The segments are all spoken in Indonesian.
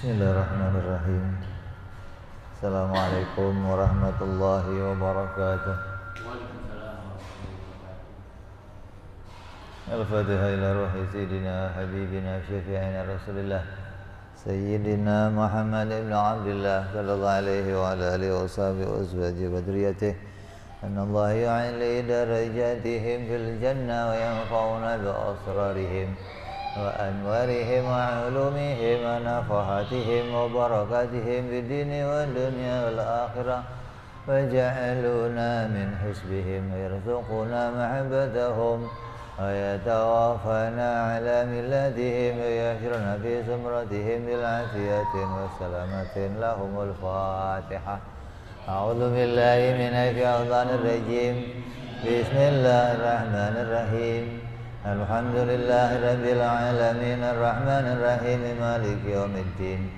Bismillahirrahmanirrahim. Assalamualaikum warahmatullahi wabarakatuh. Al-Fatihah ila ruhi Sayyidina Habibina Syafi'ina Rasulillah Sayyidina Muhammad ibn Abdullah sallallahu alaihi wa ala alihi wa sahbihi wa azwajihi wa dhurriyyatihi anna Allah yu'ali darajatihim fil jannah wa yanfa'una bi asrarihim wa anwarihim wa ulumihim wa nafahatihim wa barakatihim fid dini wa dunya wal akhirah wa ja'aluna min hisbihim yarzuquna mahabbatahum wa yatawafana ala millatihim wa yahshuruna fi zumratihim bil afiyatin wa salamatin lahumul fatihah. A'udzu billahi minasy syaithanir rajim. Bismillahirrahmanirrahim. Alhamdulillahi rabbil alamin arrahmanir rahim maliki yaumiddin.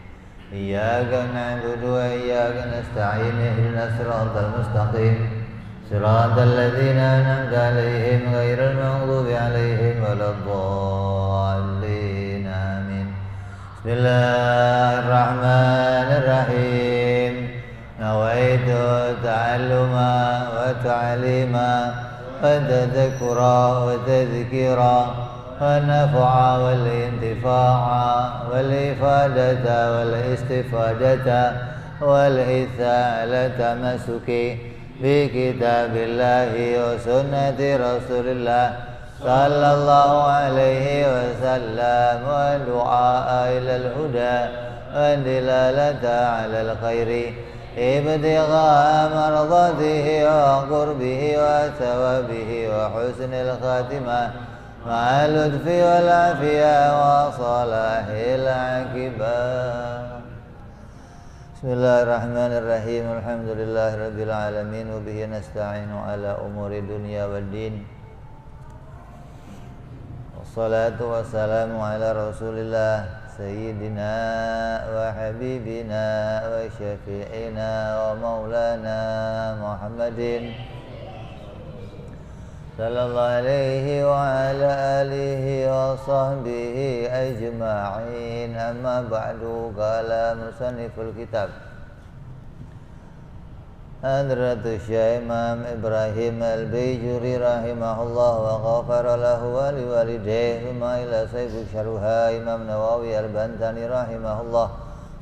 Iyyaka na'budu wa iyyaka nasta'in ihdinas siratal mustaqim. Siratal ladzina an'amta 'alaihim ghairil maghdubi 'alaihim waladdallin. Amin. Bismillahirrahmanirrahim. Nawaitu ta'alluma wa ta'lima وتذكرا وتذكيرا والنفع والانتفاع والإفادة والاستفادة والإثالة مسكي بكتاب الله وسنة رسول الله صلى الله عليه وسلم والدعاء إلى الهدى والدلالة على الخير ابتغاء مرضاته وقربه وثوابه وحسن الخاتمة مع اللطف والعافية وصلاح العاقبة. Bismillahirrahmanirrahim. Alhamdulillahi rabbil alamin wa bihi nasta'inu ala umuri dunya waddin. Wassalatu wassalamu ala Rasulillah Sayyidina wa Habibina wa Syafi'ina wa Maulana Muhammadin sallallahu alaihi wa ala alihi wa sahbihi ajma'in. Amma ba'du. Qala musanniful kitab Hadratus Syekh Imam Ibrahim Al-Baijuri rahimahullah wa ghafara lahu wa liwalidayhi thumma ila Sayyid Syarha Imam Nawawi Al-Bantani rahimahullah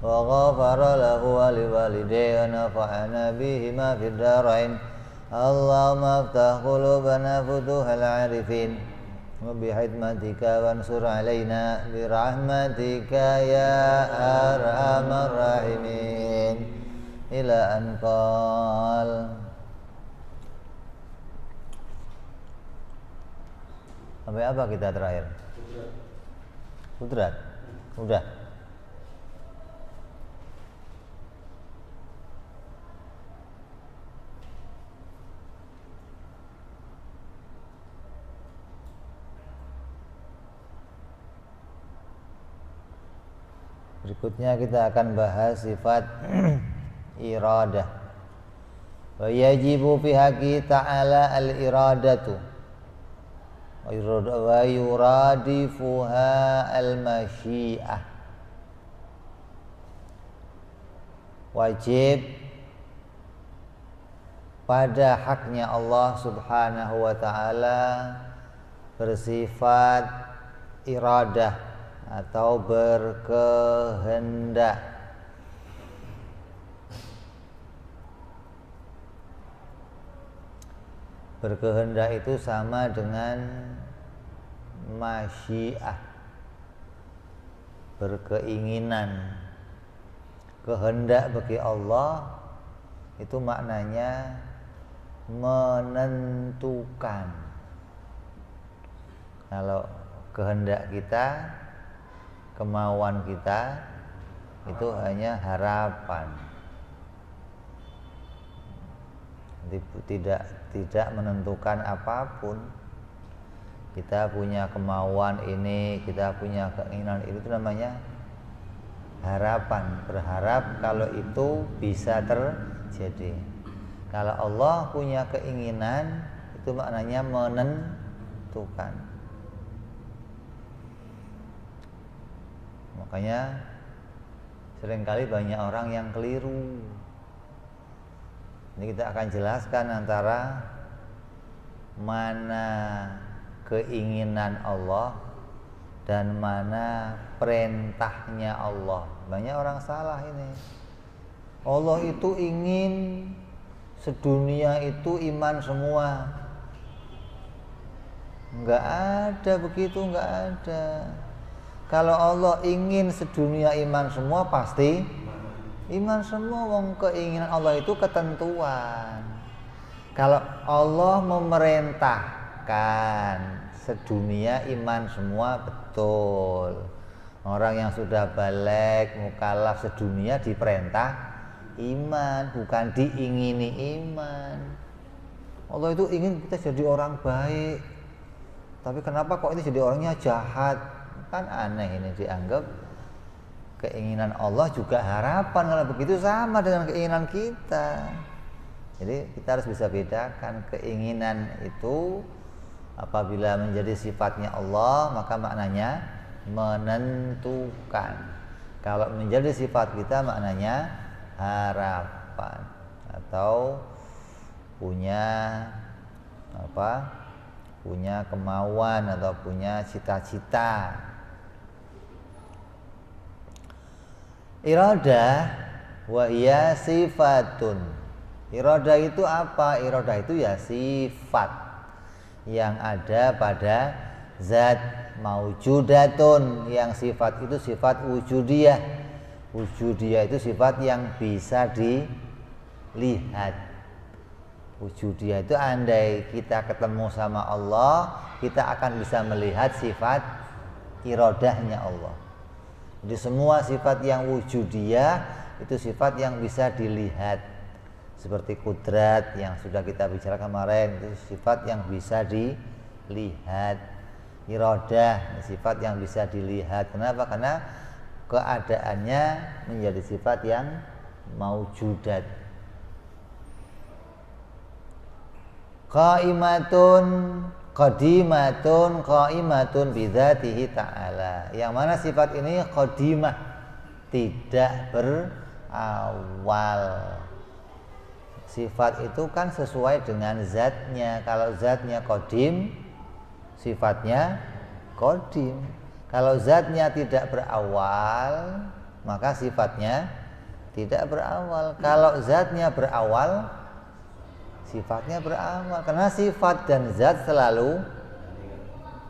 wa ghafara lahu wa liwalidayhi wa nafa'ana bihima fid darain. Allahumma aftah qulubana futuhal arifin wa bihikmatika wansur alaina birahmatika ya arhamar rahimin. Ila anqal. Sampai apa kita terakhir? Kudrat. Udah. Berikutnya kita akan bahas sifat iradah. Wa yajibu fi haqqi ta'ala al-iradatu wa yuradifuha al-masyi'ah. Wajib pada haknya Allah subhanahu wa ta'ala bersifat iradah atau berkehendak. Berkehendak itu sama dengan masyiah, berkeinginan. Kehendak bagi Allah itu maknanya menentukan. Kalau kehendak kita, kemauan kita itu hanya harapan, tidak menentukan apapun. Kita punya kemauan ini, kita punya keinginan itu namanya harapan, berharap kalau itu bisa terjadi. Kalau Allah punya keinginan itu maknanya menentukan. Makanya seringkali banyak orang yang keliru. Ini kita akan jelaskan antara mana keinginan Allah dan mana perintahnya Allah. Banyak orang salah ini. Allah itu ingin sedunia itu iman semua. Enggak ada begitu, enggak ada. Kalau Allah ingin sedunia iman semua, pasti iman semua. Wong keinginan Allah itu ketentuan. Kalau Allah memerintahkan sedunia iman semua, betul. Orang yang sudah balik mukallaf sedunia diperintah iman, bukan diingini iman. Allah itu ingin kita jadi orang baik, tapi kenapa kok ini jadi orangnya jahat? Kan aneh ini, dianggap keinginan Allah juga harapan. Kalau begitu sama dengan keinginan kita. Jadi kita harus bisa bedakan keinginan itu apabila menjadi sifatnya Allah, maka maknanya menentukan. Kalau menjadi sifat kita maknanya harapan atau punya punya kemauan atau punya cita-cita. Iradah wa hiya sifatun. Iradah itu apa? Iradah itu ya sifat yang ada pada zat maujudatun. Yang sifat itu sifat wujudiyah. Wujudiyah itu sifat yang bisa dilihat. Wujudiyah itu andai kita ketemu sama Allah, kita akan bisa melihat sifat iradahnya Allah. Jadi semua sifat yang wujudiyah itu sifat yang bisa dilihat. Seperti kudrat yang sudah kita bicarakan kemarin, itu sifat yang bisa dilihat. Iradah sifat yang bisa dilihat. Kenapa? Karena keadaannya menjadi sifat yang maujudat. Qaimatun qaimatun bidzatihi ta'ala. Yang mana sifat ini qadimah, tidak berawal. Sifat itu kan sesuai dengan zatnya. Kalau zatnya qadim, sifatnya qadim. Kalau zatnya tidak berawal, maka sifatnya tidak berawal. Kalau zatnya berawal, sifatnya berawal. Karena sifat dan zat selalu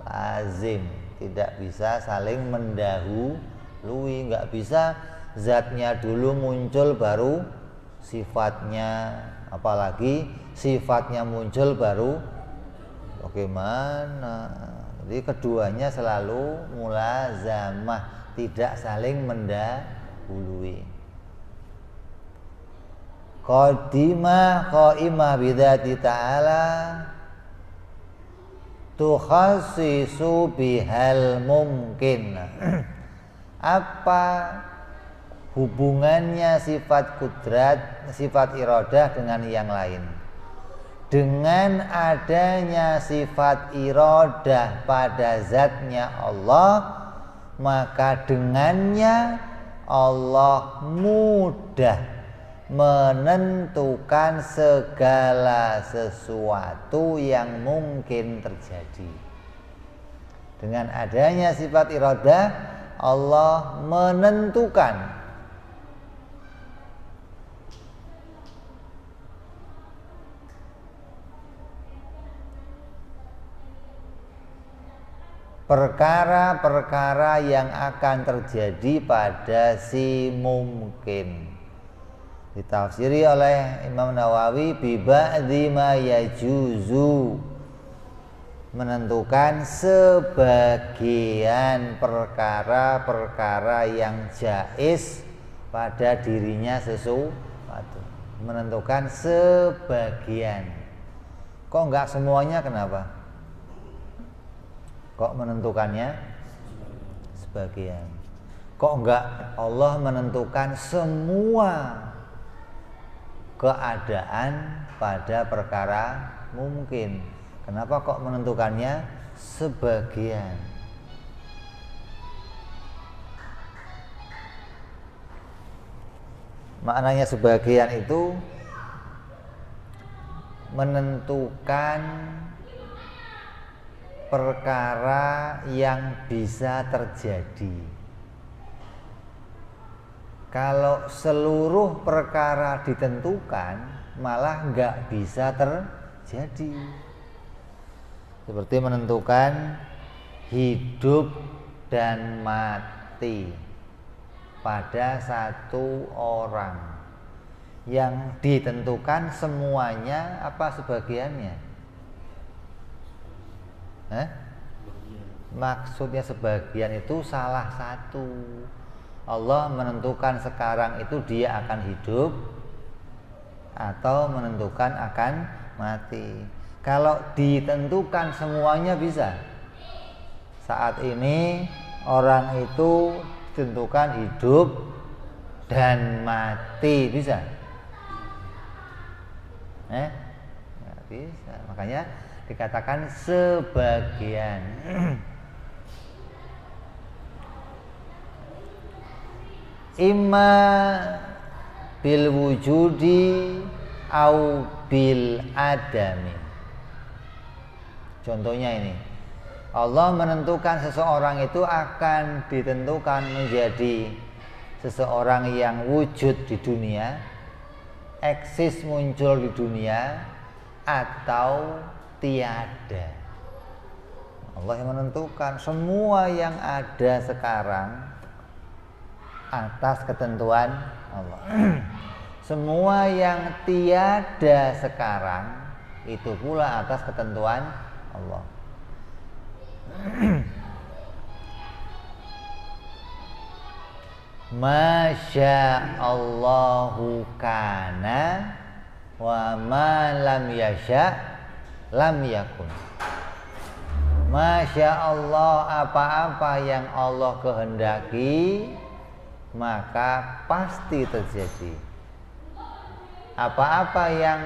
lazim, tidak bisa saling mendahului. Nggak bisa zatnya dulu muncul baru sifatnya, apalagi sifatnya muncul baru bagaimana. Jadi keduanya selalu mulazamah, tidak saling mendahului. Qadimah qaimah bidzati ta'ala tukhassisu bihal mungkin. Apa hubungannya sifat kudrat, sifat iradah dengan yang lain? Dengan adanya sifat iradah pada zatnya Allah, maka dengannya Allah mudah menentukan segala sesuatu yang mungkin terjadi. Dengan adanya sifat iradah, Allah menentukan perkara-perkara yang akan terjadi pada si mungkin. Ditafsiri oleh Imam Nawawi bi ba'dzi ma yajuzu, menentukan sebagian perkara-perkara yang jaiz pada dirinya sesuatu. Menentukan sebagian. Kok enggak semuanya, kenapa? Kok menentukannya sebagian? Kok enggak Allah menentukan semua keadaan pada perkara mungkin? Kenapa kok menentukannya sebagian? Maknanya sebagian itu menentukan perkara yang bisa terjadi. Kalau seluruh perkara ditentukan, malah nggak bisa terjadi. Seperti menentukan hidup dan mati pada satu orang, yang ditentukan semuanya apa sebagiannya? Maksudnya sebagian itu salah satu. Allah menentukan sekarang itu dia akan hidup atau menentukan akan mati. Kalau ditentukan semuanya bisa. Saat ini orang itu ditentukan hidup dan mati, bisa? Nggak bisa. Makanya dikatakan sebagian. Imma bil wujudi au bil adami. Contohnya ini, Allah menentukan seseorang itu akan ditentukan menjadi seseorang yang wujud di dunia, eksis muncul di dunia, atau tiada. Allah yang menentukan semua yang ada sekarang atas ketentuan Allah. Semua yang tiada sekarang itu pula atas ketentuan Allah. Masya Allahu kana wa ma lam yasha lam yakun. Masya Allah, apa-apa yang Allah kehendaki maka pasti terjadi. Apa-apa yang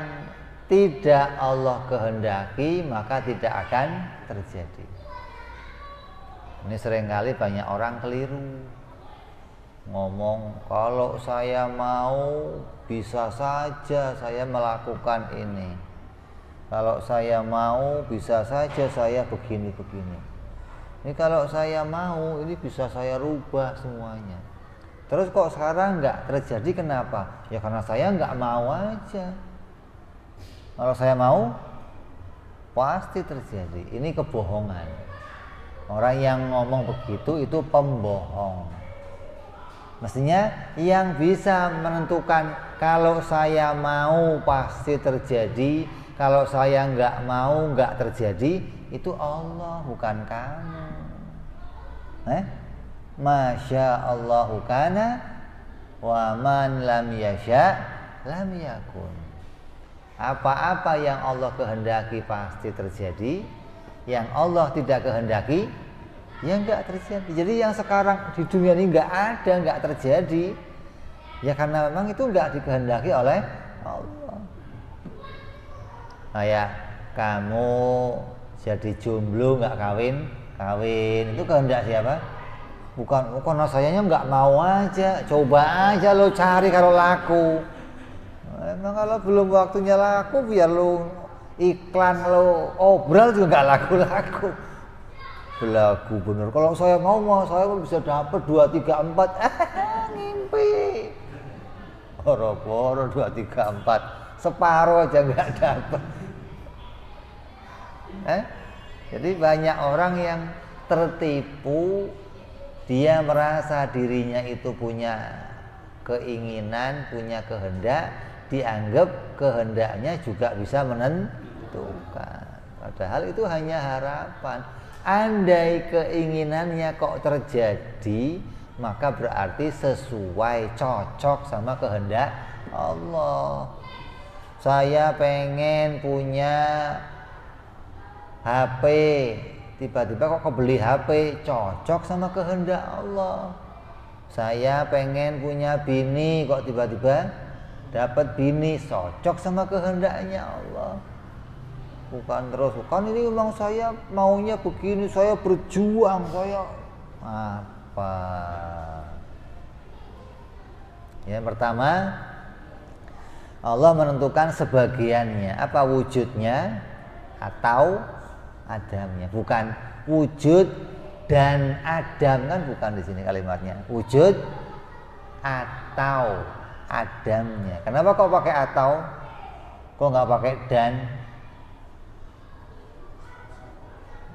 tidak Allah kehendaki maka tidak akan terjadi. Ini seringkali banyak orang keliru ngomong, kalau saya mau bisa saja saya melakukan ini, kalau saya mau bisa saja saya begini-begini, ini kalau saya mau ini bisa saya rubah semuanya. Terus kok sekarang nggak terjadi, kenapa? Ya karena saya nggak mau aja. Kalau saya mau pasti terjadi. Ini kebohongan. Orang yang ngomong begitu itu pembohong. Mestinya yang bisa menentukan kalau saya mau pasti terjadi, kalau saya nggak mau nggak terjadi, itu Allah, bukan kamu. Masya Allahu kana wa man lam yasha lam yakun. Apa-apa yang Allah kehendaki pasti terjadi, yang Allah tidak kehendaki ya enggak terjadi. Jadi yang sekarang di dunia ini enggak ada, enggak terjadi, ya karena memang itu enggak dikehendaki oleh Allah. Kayak kamu jadi jomblo enggak kawin, itu kehendak siapa? Bukan karena sayanya enggak mau aja. Coba aja lo cari kalau laku. Emang kalau belum waktunya laku, biar lo iklan lo obral juga enggak laku-laku. Belagu bener. Kalau saya mau saya bisa dapat 2, 3, 4. Ngimpi. Boro-boro 2, 3, 4. Separuh aja enggak dapat. Jadi banyak orang yang tertipu. Dia merasa dirinya itu punya keinginan, punya kehendak, dianggap kehendaknya juga bisa menentukan. Padahal itu hanya harapan. Andai keinginannya kok terjadi, maka berarti sesuai, cocok sama kehendak Allah. Saya pengen punya HP, tiba-tiba kok kebeli HP, cocok sama kehendak Allah. Saya pengen punya bini, kok tiba-tiba dapat bini, cocok sama kehendaknya Allah. Bukan terus, kan ini memang saya maunya begini, saya berjuang, saya apa? Yang pertama, Allah menentukan sebagiannya, apa wujudnya atau adamnya, bukan wujud dan adam, kan bukan di sini kalimatnya. Wujud atau adamnya. Kenapa kok pakai atau? Kok nggak pakai dan?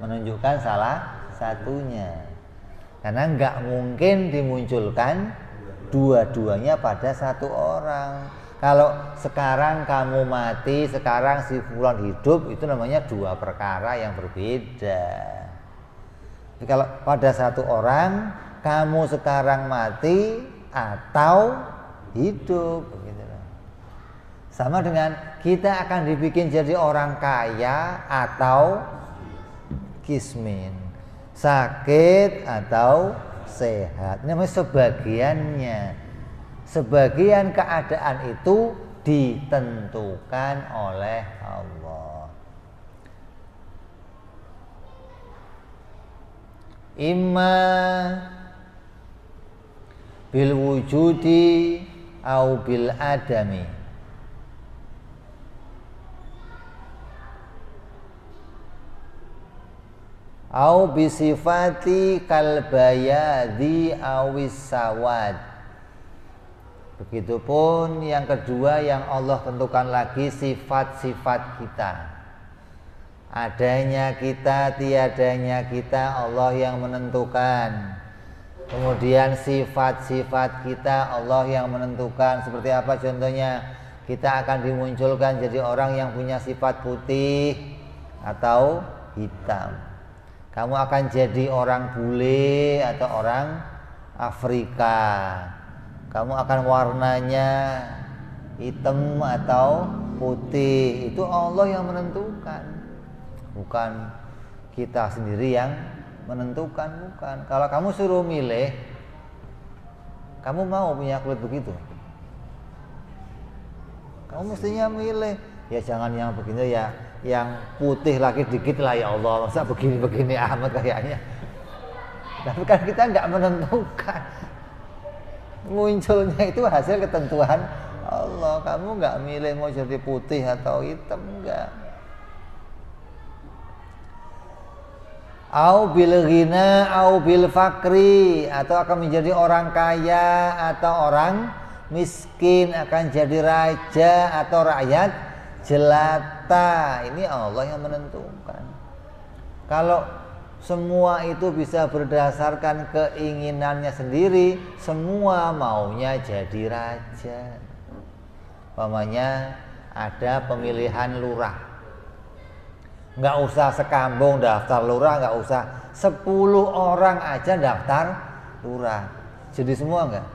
Menunjukkan salah satunya. Karena nggak mungkin dimunculkan dua-duanya pada satu orang. Kalau sekarang kamu mati, sekarang si fulan hidup, itu namanya dua perkara yang berbeda. Jadi kalau pada satu orang, kamu sekarang mati atau hidup, begitu. Sama dengan kita akan dibikin jadi orang kaya atau kismin, sakit atau sehat. Ini namanya sebagiannya. Sebagian keadaan itu ditentukan oleh Allah. Imma bil wujudi au bil adami. Au bisifati kalbayadi awis sawad. Begitupun yang kedua yang Allah tentukan lagi sifat-sifat kita. Adanya kita, tiadanya kita, Allah yang menentukan. Kemudian sifat-sifat kita Allah yang menentukan. Seperti apa contohnya? Kita akan dimunculkan jadi orang yang punya sifat putih atau hitam. Kamu akan jadi orang bule atau orang Afrika. Kamu akan warnanya hitam atau putih. Itu Allah yang menentukan, bukan kita sendiri yang menentukan, bukan. Kalau kamu suruh milih, kamu mau punya kulit begitu? Kamu mestinya milih, ya jangan yang begini, ya yang putih lagi dikit lah, ya Allah, masa begini-begini amat kayaknya. Tapi kan kita nggak menentukan, munculnya itu hasil ketentuan Allah. Kamu nggak milih mau jadi putih atau hitam, enggak. Au bil ghina au bil fakri, atau akan menjadi orang kaya atau orang miskin, akan jadi raja atau rakyat jelata. Ini Allah yang menentukan. Kalau semua itu bisa berdasarkan keinginannya sendiri, semua maunya jadi raja. Umpamanya ada pemilihan lurah, nggak usah sekampung daftar lurah, nggak usah 10 orang aja daftar lurah, jadi semua nggak?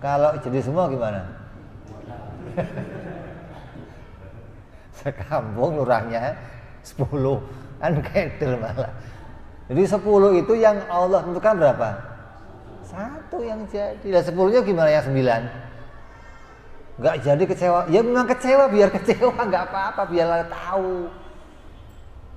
Kalau jadi semua gimana? Sekampung lurahnya 10, kan kedel malah. Jadi 10 itu yang Allah tentukan berapa? 1 yang jadi. Lah 10-nya gimana yang 9? Nggak jadi, kecewa. Ya memang kecewa, biar kecewa, nggak apa-apa, biarlah tahu.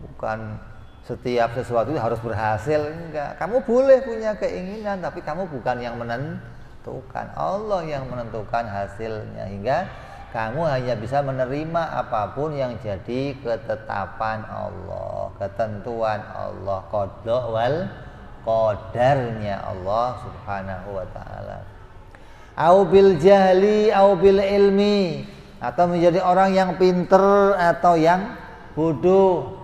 Bukan setiap sesuatu itu harus berhasil, enggak. Kamu boleh punya keinginan, tapi kamu bukan yang menentukan. Allah yang menentukan hasilnya, hingga kamu hanya bisa menerima apapun yang jadi ketetapan Allah, ketentuan Allah, qada wal qadarnya Allah Subhanahu wa taala. Au bil jahli au bil ilmi, atau menjadi orang yang pinter atau yang bodoh.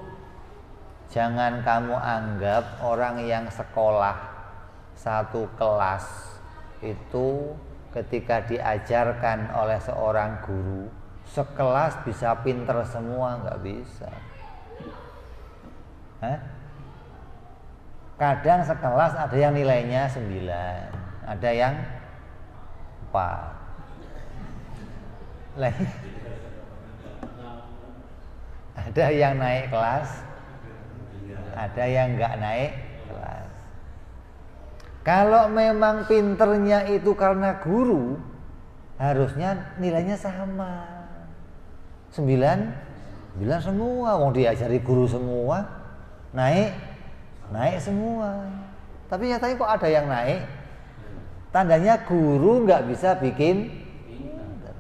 Jangan kamu anggap orang yang sekolah satu kelas itu ketika diajarkan oleh seorang guru, sekelas bisa pinter semua, nggak bisa. Kadang sekelas ada yang nilainya 9, ada yang 4. Ada yang naik kelas, ada yang nggak naik kelas. Kalau memang pinternya itu karena guru, harusnya nilainya sama. 9 semua, wong diajari guru semua, naik semua. Tapi nyatanya kok ada yang naik Tandanya guru nggak bisa bikin pinter.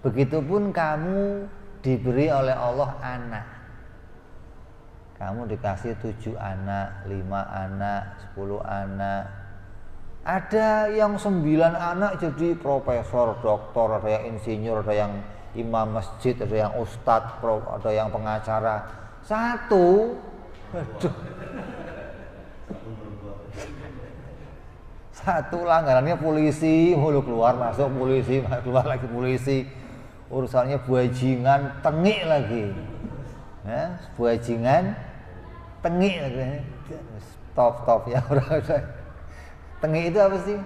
Begitupun kamu diberi oleh Allah anak. Kamu dikasih 7 anak, 5 anak, 10 anak. Ada yang 9 anak jadi profesor, doktor, ada yang insinyur, ada yang imam masjid, ada yang ustadz, ada yang pengacara. Satu, aduh, satu langganannya polisi, mulu keluar masuk polisi, keluar lagi polisi, urusannya bajingan, tengik lagi, ya, bajingan, tengik lagi, stop ya orang. Tengik itu apa sih?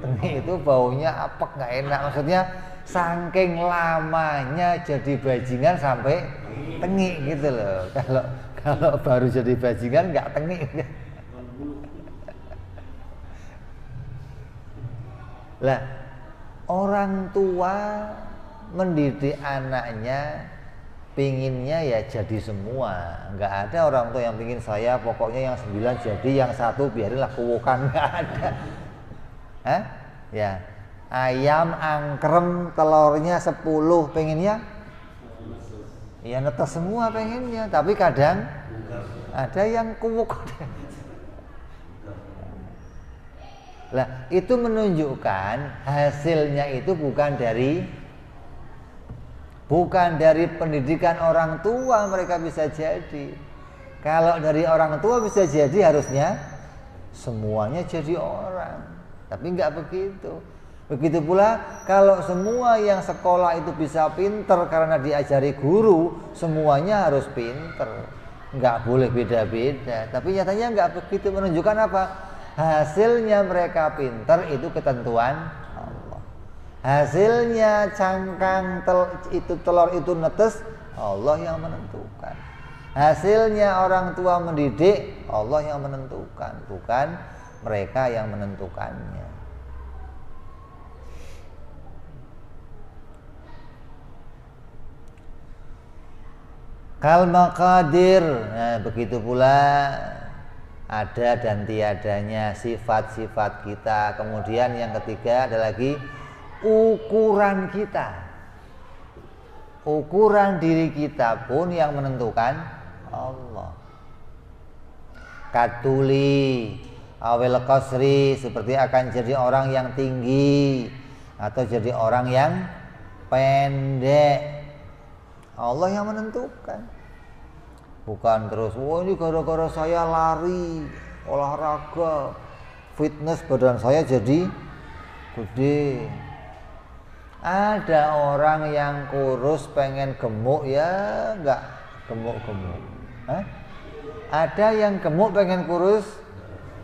Tengik itu baunya apek, nggak enak, maksudnya saking lamanya jadi bajingan sampai tengik gitu loh. Kalau baru jadi bajingan nggak tengik. Lah, orang tua mendidik anaknya pinginnya ya jadi semua. Nggak ada orang tua yang pingin saya pokoknya yang 9 jadi, yang 1 biarinlah kuwokan, nggak ada. Hah? Ya, ayam angkrem telurnya 10 pengennya ya netes semua pengennya, tapi kadang ada yang kuwuk. Lah, itu menunjukkan hasilnya itu bukan dari pendidikan orang tua mereka bisa jadi. Kalau dari orang tua bisa jadi harusnya semuanya jadi orang. Tapi enggak begitu. Begitu pula kalau semua yang sekolah itu bisa pinter karena diajari guru, semuanya harus pinter. Enggak boleh beda-beda. Tapi nyatanya enggak begitu, menunjukkan apa? Hasilnya mereka pinter itu ketentuan Allah. Hasilnya cangkang telur itu netes, Allah yang menentukan. Hasilnya orang tua mendidik, Allah yang menentukan, bukan mereka yang menentukannya. Kal maqadir, nah begitu pula ada dan tiadanya sifat-sifat kita. Kemudian yang ketiga ada lagi ukuran kita. Ukuran diri kita pun yang menentukan Allah. Katuli awil qasri, seperti akan jadi orang yang tinggi atau jadi orang yang pendek. Allah yang menentukan. Bukan terus, wah ini gara-gara saya lari, olahraga, fitness badan saya jadi gede. Ada orang yang kurus pengen gemuk, ya enggak gemuk-gemuk. Ada yang gemuk pengen kurus,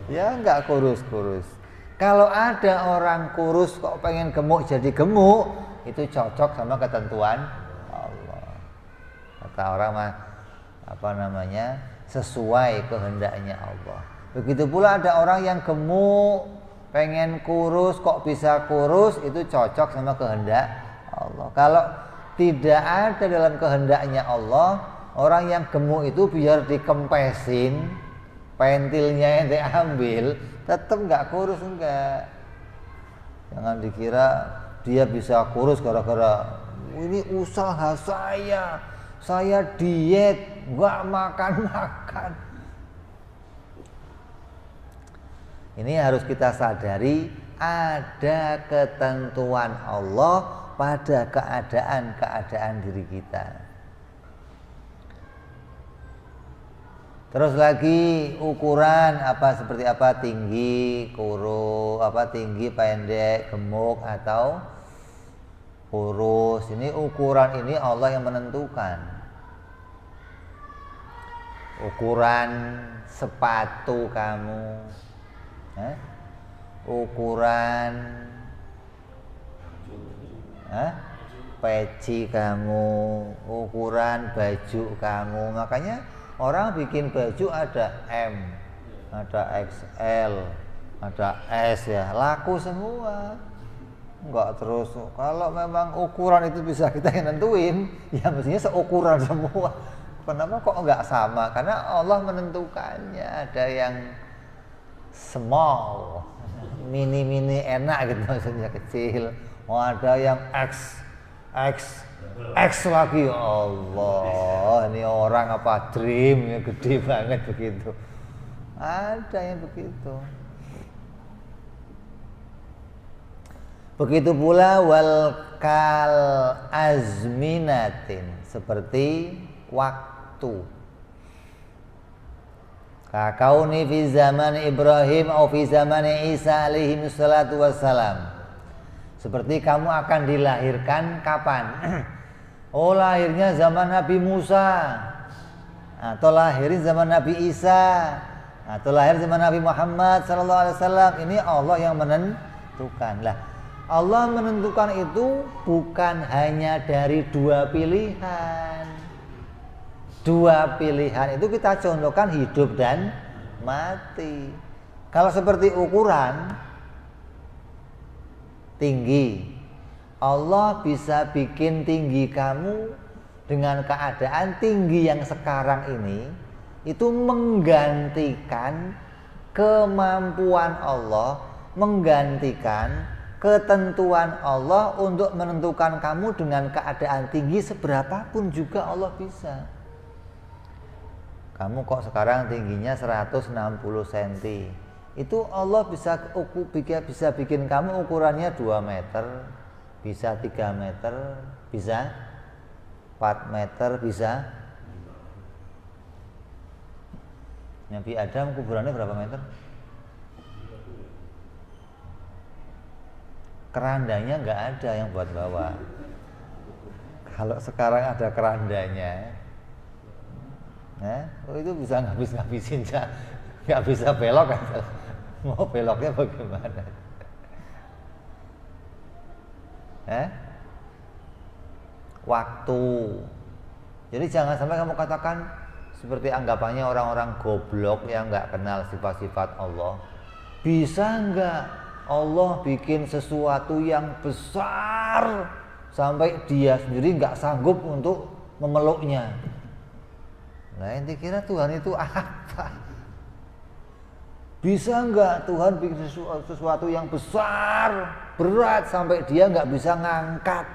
ya enggak kurus-kurus. Kalau ada orang kurus kok pengen gemuk jadi gemuk, itu cocok sama ketentuan Allah. Kata orang mah sesuai kehendaknya Allah. Begitu pula ada orang yang gemuk pengen kurus kok bisa kurus, itu cocok sama kehendak Allah. Kalau tidak ada dalam kehendaknya Allah, orang yang gemuk itu biar dikempesin, pentilnya yang diambil, tetap nggak kurus, enggak. Jangan dikira dia bisa kurus gara-gara ini usaha saya diet, nggak makan. Ini harus kita sadari, ada ketentuan Allah pada keadaan diri kita. Terus lagi ukuran seperti apa, tinggi, kurus, tinggi, pendek, gemuk atau kurus. Ini ukuran ini Allah yang menentukan. Ukuran sepatu kamu, ukuran peci kamu, ukuran baju kamu. Makanya orang bikin baju ada M, ada XL, ada S, ya laku semua. Enggak terus, kalau memang ukuran itu bisa kita yang nentuin, ya mestinya seukuran semua. Kenapa kok enggak sama? Karena Allah menentukannya. Ada yang small, mini enak gitu, maksudnya kecil. Oh, ada yang X lagi. Allah, ini orang apa dream ya, gede banget begitu. Ada yang begitu. Begitu pula wal kal azminatin, seperti waktu. Kakauni fi zaman Ibrahim atau fi zaman Isa alaihi salatu wassalam. Seperti kamu akan dilahirkan kapan? Oh, lahirnya zaman Nabi Musa, atau lahirin zaman Nabi Isa, atau lahir zaman Nabi Muhammad sallallahu alaihi wasallam. Ini Allah yang menentukan. Lah, Allah menentukan itu bukan hanya dari dua pilihan. Dua pilihan itu kita contohkan hidup dan mati. Kalau seperti ukuran tinggi, Allah bisa bikin tinggi kamu dengan keadaan tinggi yang sekarang ini itu menggantikan kemampuan Allah, menggantikan ketentuan Allah untuk menentukan kamu dengan keadaan tinggi seberapapun juga Allah bisa. Kamu kok sekarang tingginya 160 cm, itu Allah bisa bikin kamu ukurannya 2 meter, bisa 3 meter, bisa 4 meter, bisa. Nabi Adam kuburannya berapa meter? Kerandanya nggak ada yang buat bawa. Kalau sekarang ada kerandanya, itu bisa ngabis-ngabisin, nggak bisa belok aja. Mau beloknya bagaimana? Waktu. Jadi jangan sampai kamu katakan seperti anggapannya orang-orang goblok yang nggak kenal sifat-sifat Allah. Bisa nggak Allah bikin sesuatu yang besar sampai dia sendiri nggak sanggup untuk memeluknya? Nah, ente kira Tuhan itu apa? Bisa nggak Tuhan bikin sesuatu yang besar, berat sampai dia nggak bisa ngangkat?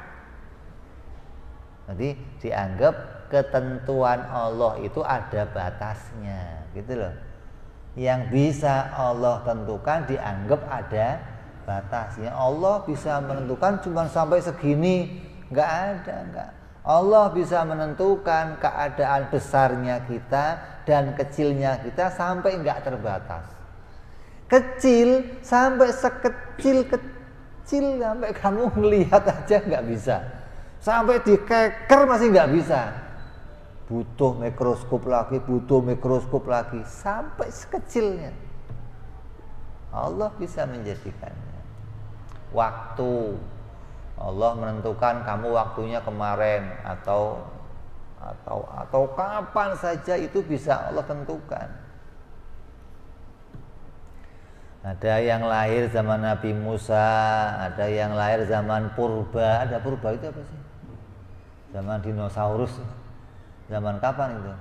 Nanti dianggap ketentuan Allah itu ada batasnya, gitu loh. Yang bisa Allah tentukan dianggap ada batasnya. Allah bisa menentukan cuma sampai segini, nggak ada, nggak. Allah bisa menentukan keadaan besarnya kita dan kecilnya kita sampai nggak terbatas. Kecil sampai sekecil sampai kamu melihat aja nggak bisa. Sampai dikeker masih nggak bisa. Butuh mikroskop lagi, sampai sekecilnya. Allah bisa menjadikannya. Waktu. Allah menentukan kamu waktunya kemarin atau kapan saja itu bisa Allah tentukan. Ada yang lahir zaman Nabi Musa, ada yang lahir zaman purba. Ada purba itu apa sih? Zaman dinosaurus. Zaman kapan itu?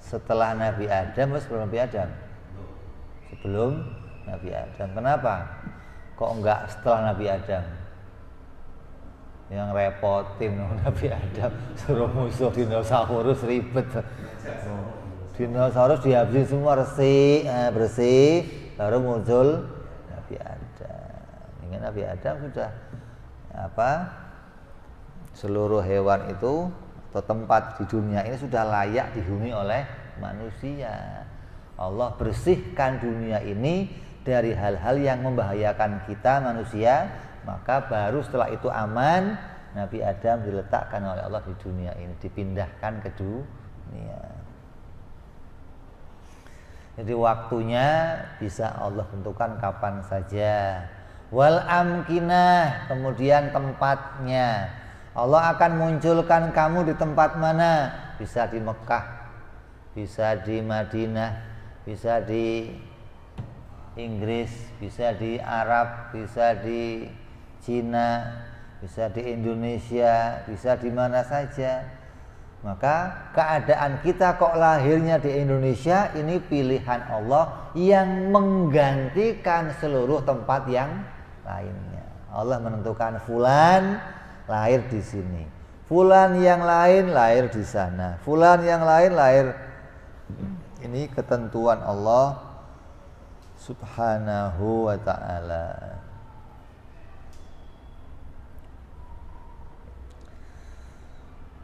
Setelah Nabi Adam atau sebelum Nabi Adam? Sebelum Nabi Adam. Kenapa? Kok enggak setelah Nabi Adam? Yang repotin Nabi Adam suruh musuh dinosaurus ribet. Dinosaurus dihabisin semua bersih, baru muncul Nabi Adam. Dengan Nabi Adam sudah seluruh hewan itu atau tempat di dunia ini sudah layak dihuni oleh manusia. Allah bersihkan dunia ini dari hal-hal yang membahayakan kita manusia, maka baru setelah itu aman, Nabi Adam diletakkan oleh Allah di dunia ini, dipindahkan ke dunia. Jadi waktunya bisa Allah tentukan kapan saja. Wal amkinah, kemudian tempatnya. Allah akan munculkan kamu di tempat mana? Bisa di Mekah, bisa di Madinah, bisa di Inggris, bisa di Arab, bisa di Cina, bisa di Indonesia, bisa di mana saja. Maka keadaan kita kok lahirnya di Indonesia, ini pilihan Allah yang menggantikan seluruh tempat yang lainnya. Allah menentukan fulan lahir di sini, fulan yang lain lahir di sana, fulan yang lain lahir. Ini ketentuan Allah Subhanahu wa ta'ala.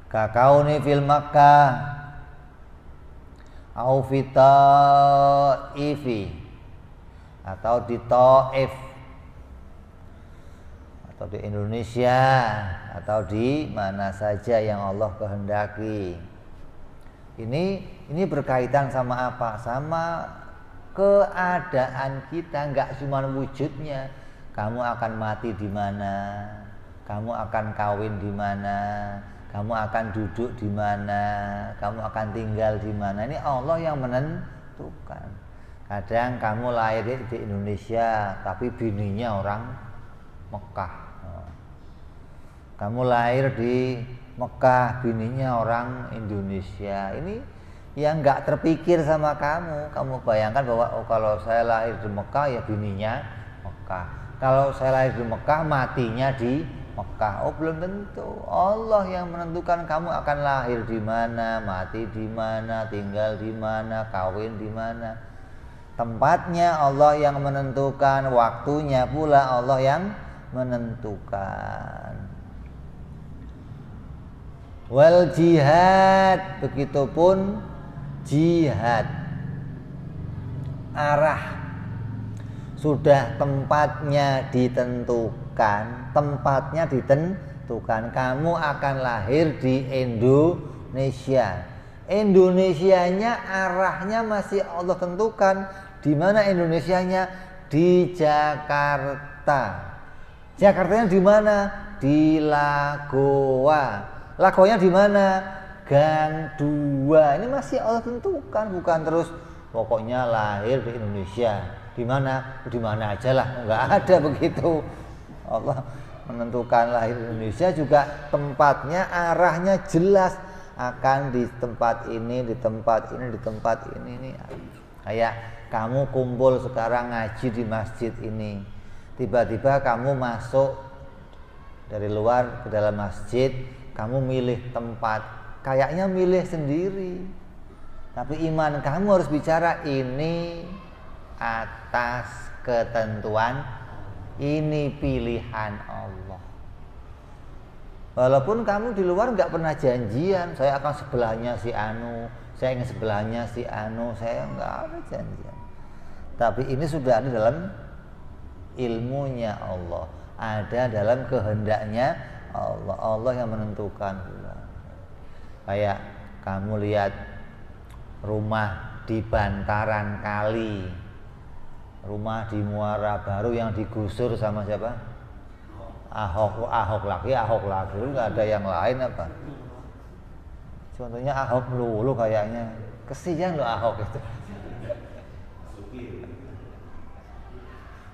Kakauni fil Makkah au fi Taifi, atau di Taif, atau di Indonesia, atau di mana saja yang Allah kehendaki. Ini berkaitan sama apa? Sama keadaan kita, enggak cuma wujudnya. Kamu akan mati di mana? Kamu akan kawin di mana? Kamu akan duduk di mana, kamu akan tinggal di mana. Ini Allah yang menentukan. Kadang kamu lahir di Indonesia tapi bininya orang Mekah. Kamu lahir di Mekah, bininya orang Indonesia. Ini yang nggak terpikir sama kamu. Kamu bayangkan bahwa kalau saya lahir di Mekah ya bininya Mekah. Kalau saya lahir di Mekah matinya di Mekah. Oh, belum tentu. Allah yang menentukan kamu akan lahir di mana, mati di mana, tinggal di mana, kawin di mana. Tempatnya Allah yang menentukan, waktunya pula Allah yang menentukan. Wal jihad, begitupun jihad. Arah sudah tempatnya ditentukan, kamu akan lahir di Indonesia. Indonesianya arahnya masih Allah tentukan. Di mana Indonesianya? Di Jakarta. Jakartanya di mana? Di Lagoa. Lagoanya di mana? Gang 2. Ini masih Allah tentukan, bukan terus pokoknya lahir di Indonesia. Di mana? Di mana aja lah, enggak ada begitu. Allah menentukan lahir di Indonesia juga tempatnya, arahnya jelas, akan di tempat ini, di tempat ini, di tempat ini. Kayak kamu kumpul sekarang ngaji di masjid ini, tiba-tiba kamu masuk dari luar ke dalam masjid, kamu milih tempat, kayaknya milih sendiri, tapi iman kamu harus bicara ini atas ketentuan, ini pilihan Allah. Walaupun kamu di luar nggak pernah janjian, saya akan sebelahnya si Anu, saya ingin sebelahnya si Anu, saya nggak ada janjian. Tapi ini sudah ada dalam ilmunya Allah, ada dalam kehendaknya Allah. Allah yang menentukan. Kayak kamu lihat rumah di bantaran kali, rumah di Muara Baru yang digusur sama siapa? Ahok lagi, nggak ada yang lain apa? Contohnya Ahok melulu kayaknya, kesian loh Ahok itu.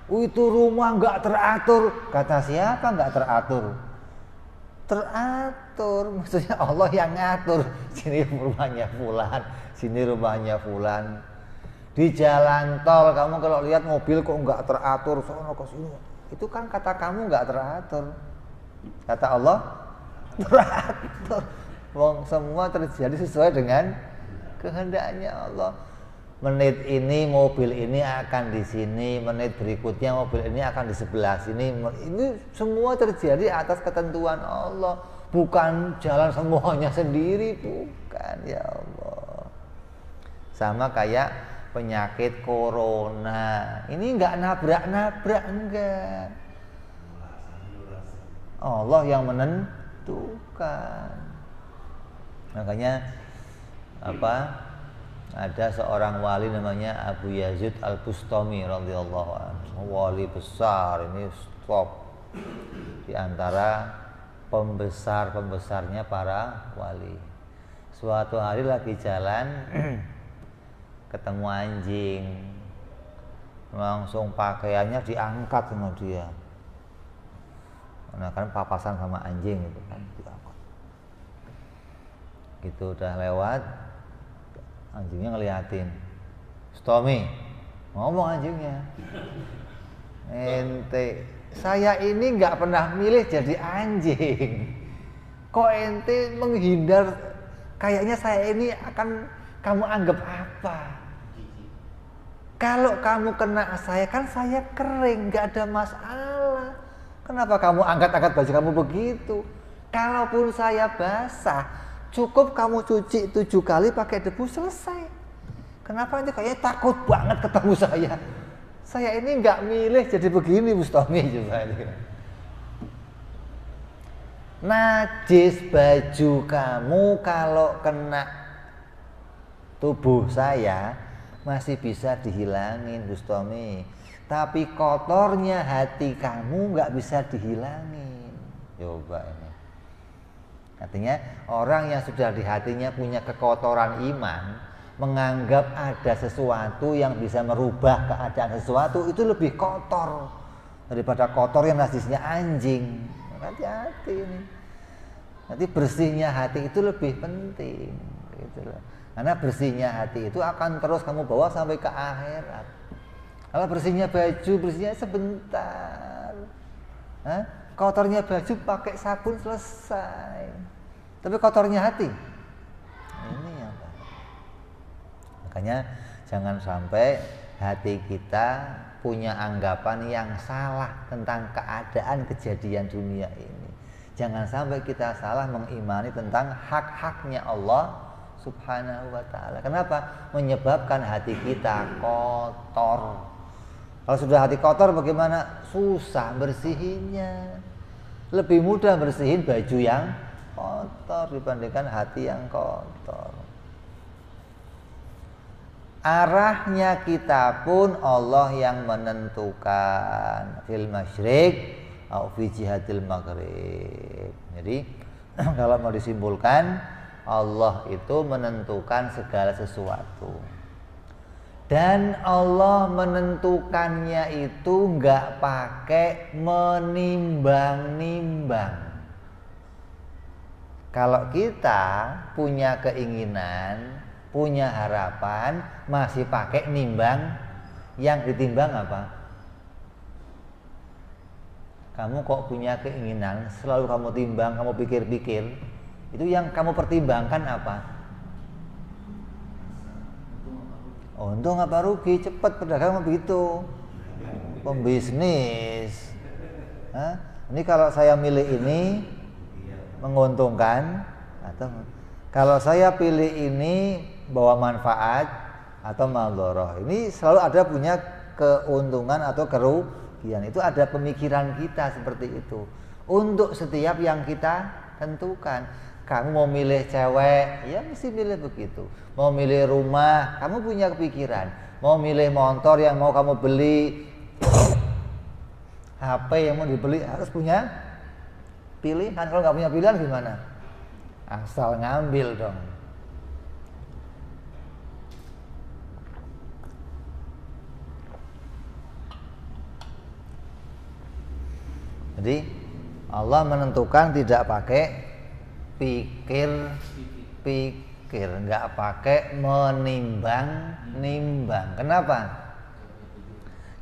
Itu rumah nggak teratur, kata siapa nggak teratur? Teratur, maksudnya Allah yang ngatur. Sini rumahnya fulan, sini rumahnya fulan. Di jalan tol kamu kalau lihat mobil kok nggak teratur, sono ke sini, itu kan kata kamu nggak teratur, kata Allah teratur. Semua terjadi sesuai dengan kehendaknya Allah. Menit ini mobil ini akan di sini, menit berikutnya mobil ini akan di sebelah sini. Ini semua terjadi atas ketentuan Allah, bukan jalan semuanya sendiri, bukan, ya Allah. Sama kayak penyakit corona, ini enggak nabrak-nabrak, enggak. Allah yang menentukan. Makanya ada seorang wali namanya Abu Yazid Al-Bustami radhiyallahu anhu, wali besar, ini top di antara pembesar-pembesarnya para wali. Suatu hari lagi jalan ketemu anjing, langsung pakaiannya diangkat sama dia. Karena kan papasan sama anjing itu kan diangkat. Begitu udah lewat, anjingnya ngeliatin. Stomi, ngomong anjingnya. Ente, saya ini nggak pernah milih jadi anjing. Kok ente menghindar? Kayaknya saya ini akan kamu anggap apa? Kalau kamu kena saya, kan saya kering, nggak ada masalah. Kenapa kamu angkat-angkat baju kamu begitu? Kalaupun saya basah, cukup kamu cuci 7 kali pakai debu, selesai. Kenapa ente kayaknya takut banget ketemu saya? Saya ini nggak milih jadi begini, Bustomi juga. Najis baju kamu kalau kena tubuh saya masih bisa dihilangin, Bustomi. Tapi kotornya hati kamu nggak bisa dihilangin. Coba ini. Artinya orang yang sudah di hatinya punya kekotoran iman, menganggap ada sesuatu yang bisa merubah keadaan sesuatu itu lebih kotor daripada kotor yang najisnya anjing. Hati-hati ini. Nanti bersihnya hati itu lebih penting, gitu loh. Karena bersihnya hati itu akan terus kamu bawa sampai ke akhirat. Kalau bersihnya baju, bersihnya sebentar. Kotornya baju pakai sabun selesai. Tapi kotornya hati, ini apa? Makanya jangan sampai hati kita punya anggapan yang salah tentang keadaan kejadian dunia ini. Jangan sampai kita salah mengimani tentang hak-haknya Allah Subhanahu wa ta'ala. Kenapa? Menyebabkan hati kita kotor. Kalau sudah hati kotor bagaimana? Susah bersihinnya. Lebih mudah bersihin baju yang kotor dibandingkan hati yang kotor. Arahnya kita pun Allah yang menentukan. Fil masyriq au fi jihadil maghrib. Jadi kalau mau disimpulkan, Allah itu menentukan segala sesuatu. Dan Allah menentukannya itu enggak pakai menimbang-nimbang. Kalau kita punya keinginan, punya harapan, masih pakai nimbang, yang ditimbang apa? Kamu kok punya keinginan, selalu kamu timbang, kamu pikir-pikir, itu yang kamu pertimbangkan apa? Untung apa rugi? Cepat pedagang begitu, pembisnis. Ini kalau saya milih ini menguntungkan, atau kalau saya pilih ini bawa manfaat atau maldoroh. Ini selalu ada punya keuntungan atau kerugian. Itu ada pemikiran kita seperti itu untuk setiap yang kita tentukan. Kamu mau milih cewek, ya mesti milih begitu. Mau milih rumah, kamu punya kepikiran. Mau milih motor yang mau kamu beli, HP yang mau dibeli, harus punya pilihan. Kalau nggak punya pilihan gimana? Asal ngambil dong. Jadi Allah menentukan tidak pakai pikir, nggak pakai menimbang-nimbang. Kenapa?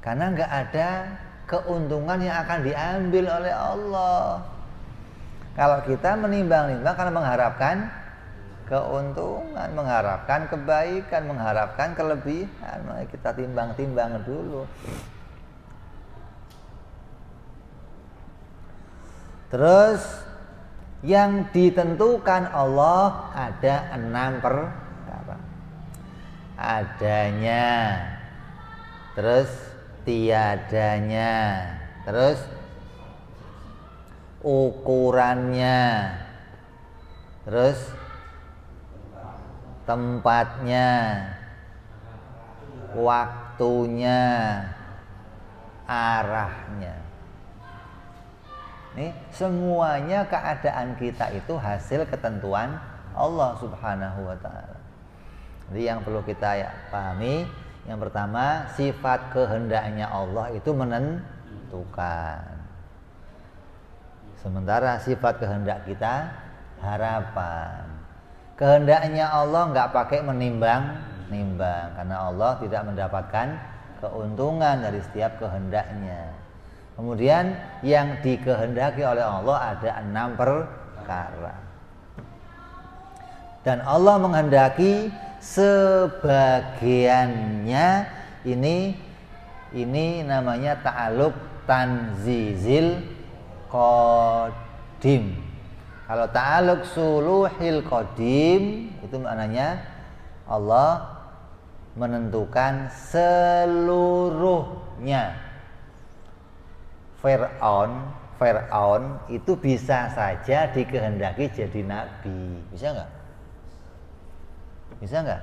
Karena nggak ada keuntungan yang akan diambil oleh Allah. Kalau kita menimbang-nimbang karena mengharapkan keuntungan, mengharapkan kebaikan, mengharapkan kelebihan, maka kita timbang-timbang dulu. Terus yang ditentukan Allah ada 6 perkara. Adanya, terus tiadanya, terus ukurannya, terus tempatnya, waktunya, arahnya. Ini semuanya keadaan kita itu hasil ketentuan Allah Subhanahu wa ta'ala. Jadi yang perlu kita pahami, yang pertama, sifat kehendaknya Allah itu menentukan. Sementara sifat kehendak kita harapan. Kehendaknya Allah nggak pakai menimbang, karena Allah tidak mendapatkan keuntungan dari setiap kehendaknya. Kemudian yang dikehendaki oleh Allah ada 6 perkara. Dan Allah menghendaki sebagiannya ini namanya ta'alluq tanzizil qadim. Kalau ta'alluq suluhil qadim itu maknanya Allah menentukan seluruhnya. Fir'aun itu bisa saja dikehendaki jadi nabi. Bisa nggak? Bisa nggak?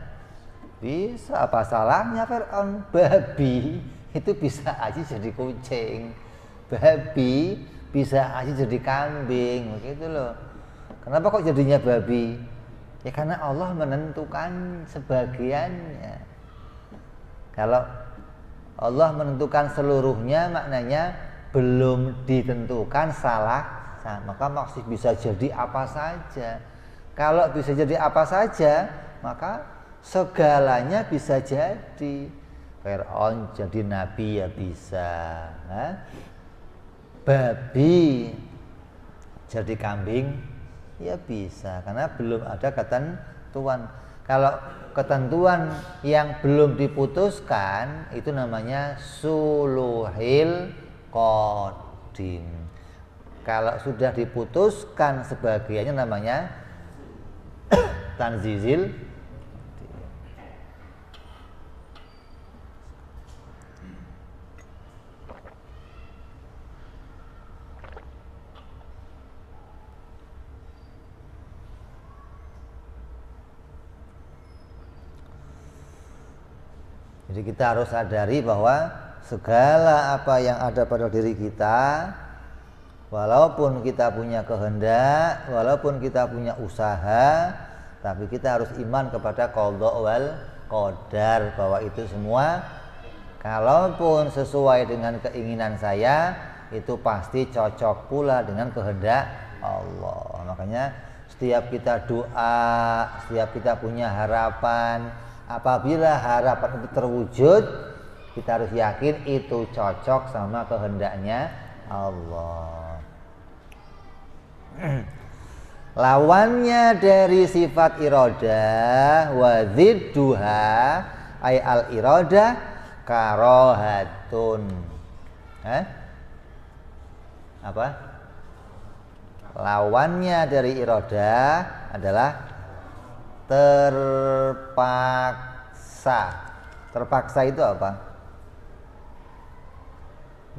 Bisa. Apa salahnya Fir'aun? Babi itu bisa aja jadi kucing. Babi bisa aja jadi kambing. Begitu loh. Kenapa kok jadinya babi? Ya karena Allah menentukan sebagiannya. Kalau Allah menentukan seluruhnya maknanya belum ditentukan salah, maka masih bisa jadi apa saja. Kalau bisa jadi apa saja, maka segalanya bisa jadi. Fir'aun jadi nabi ya bisa, babi jadi kambing ya bisa, karena belum ada ketentuan. Kalau ketentuan yang belum diputuskan itu namanya suluhil qadim. Kalau sudah diputuskan sebagiannya namanya tanzizil. Jadi kita harus sadari bahwa segala apa yang ada pada diri kita, walaupun kita punya kehendak, walaupun kita punya usaha, tapi kita harus iman kepada qadha wal qadar, bahwa itu semua kalaupun sesuai dengan keinginan saya, itu pasti cocok pula dengan kehendak Allah. Makanya setiap kita doa, setiap kita punya harapan, apabila harapan itu terwujud, kita harus yakin itu cocok sama kehendaknya Allah. Lawannya dari sifat iradah wa zidduha ay al iradah karahatun. Apa? Lawannya dari iradah adalah terpaksa. Terpaksa itu apa?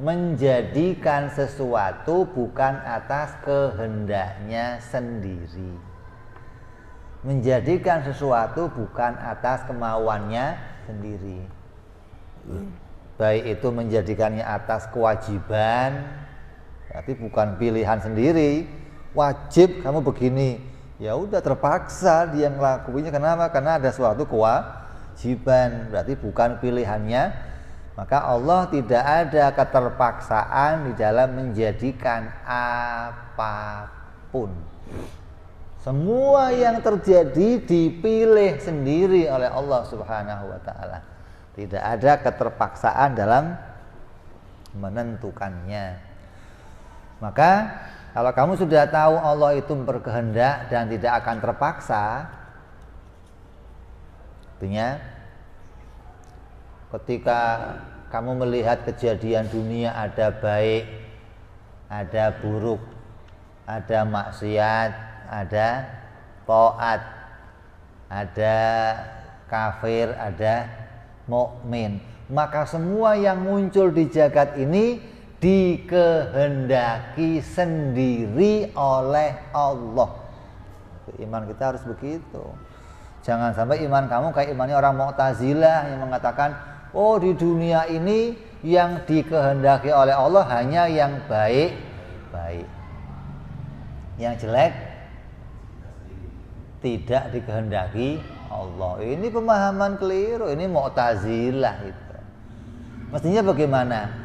Menjadikan sesuatu bukan atas kehendaknya sendiri. Menjadikan sesuatu bukan atas kemauannya sendiri. Baik itu menjadikannya atas kewajiban, berarti bukan pilihan sendiri. Wajib kamu begini, ya udah terpaksa dia ngelakuinnya. Kenapa? Karena ada suatu kewajiban, berarti bukan pilihannya. Maka Allah tidak ada keterpaksaan di dalam menjadikan apapun. Semua yang terjadi dipilih sendiri oleh Allah Subhanahu wa ta'ala. Tidak ada keterpaksaan dalam menentukannya. Maka kalau kamu sudah tahu Allah itu berkehendak dan tidak akan terpaksa, artinya ketika kamu melihat kejadian dunia, ada baik, ada buruk, ada maksiat, ada taat, ada kafir, ada mukmin, maka semua yang muncul di jagat ini dikehendaki sendiri oleh Allah. Iman kita harus begitu. Jangan sampai iman kamu kayak imannya orang Mu'tazilah yang mengatakan, oh di dunia ini yang dikehendaki oleh Allah hanya yang baik, yang jelek tidak dikehendaki Allah. Ini pemahaman keliru, ini Mu'tazilah itu. Mestinya bagaimana?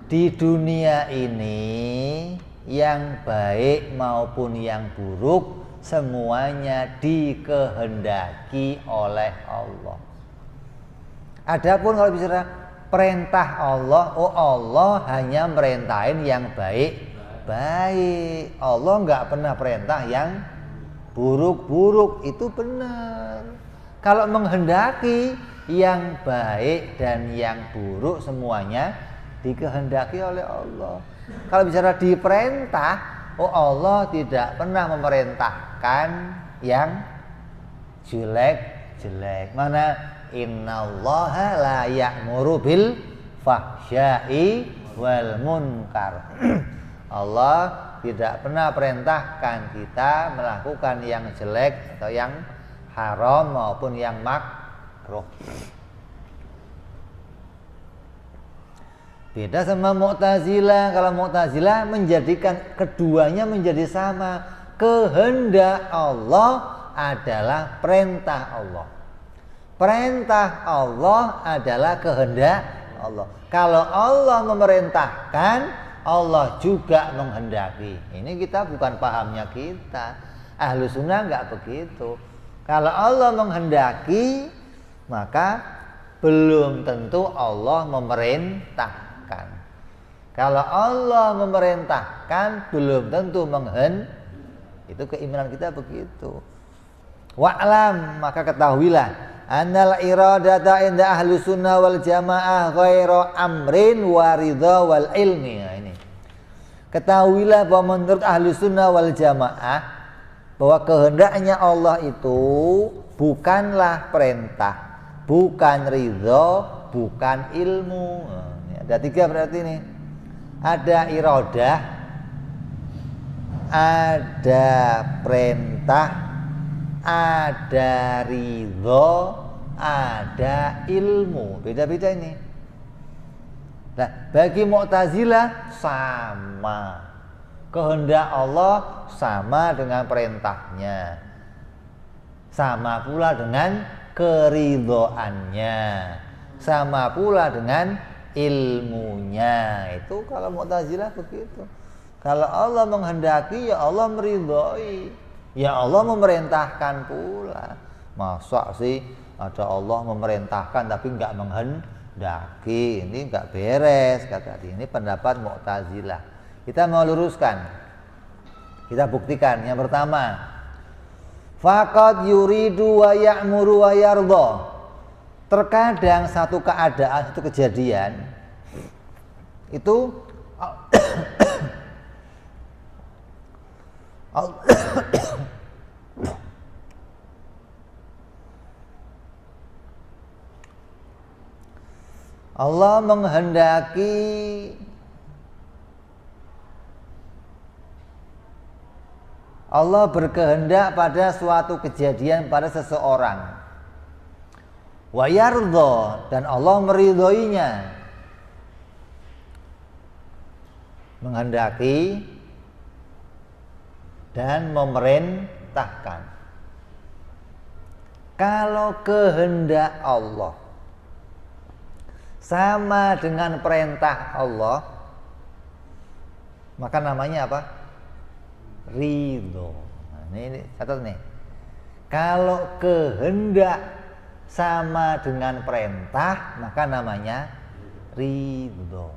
Di dunia ini yang baik maupun yang buruk semuanya dikehendaki oleh Allah. Adapun kalau bicara perintah Allah, Allah hanya merintahin yang baik. Allah nggak pernah perintah yang buruk-buruk, itu benar. Kalau menghendaki yang baik dan yang buruk semuanya dikehendaki oleh Allah. Kalau bicara diperintah, Allah tidak pernah memerintahkan yang jelek-jelek. Mana innallaha la ya'muru bil fahsya'i wal munkar. Allah tidak pernah perintahkan kita melakukan yang jelek atau yang haram maupun yang makruh. Beda sama Mu'tazilah. Kalau Mu'tazilah menjadikan keduanya menjadi sama. Kehendak Allah adalah perintah Allah. Perintah Allah adalah kehendak Allah. Kalau Allah memerintahkan, Allah juga menghendaki. Ini kita bukan pahamnya kita. Ahlu sunnah enggak begitu. Kalau Allah menghendaki, maka belum tentu Allah memerintahkan. Kalau Allah memerintahkan, belum tentu menghendaki. Itu keimanan kita begitu. Wa'lam, maka ketahuilah, annal iradata inda ahli sunnah wal jamaah ghairu amrin wa ridha wal ilmi. Nah, ini ketahuilah bahwa menurut ahli sunnah wal jamaah, bahwa kehendaknya Allah itu bukanlah perintah, bukan ridha, bukan ilmu. Nah, ini ada tiga berarti ini. Ada iradah, ada perintah, ada ridho, ada ilmu. Beda-beda ini. Nah, bagi Mu'tazilah sama. Kehendak Allah sama dengan perintahnya. Sama pula dengan keridhoannya. Sama pula dengan ilmunya. Itu kalau Mu'tazilah begitu. Kalau Allah menghendaki, ya Allah meridhoi. Ya Allah memerintahkan pula. Masa sih ada Allah memerintahkan tapi enggak menghendaki? Ini enggak beres kata dia. Ini pendapat Mu'tazilah. Kita mau luruskan. Kita buktikan. Yang pertama, faqad yuridu wa ya'muru wa yardha. Terkadang satu keadaan, satu kejadian itu Allah menghendaki Allah berkehendak pada suatu kejadian pada seseorang. Wa yardha, dan Allah meridhoinya. Menghendaki dan memerintahkan. Kalau kehendak Allah sama dengan perintah Allah, maka namanya apa? Ridho. Nah, ini catat nih. Kalau kehendak sama dengan perintah, maka namanya ridho.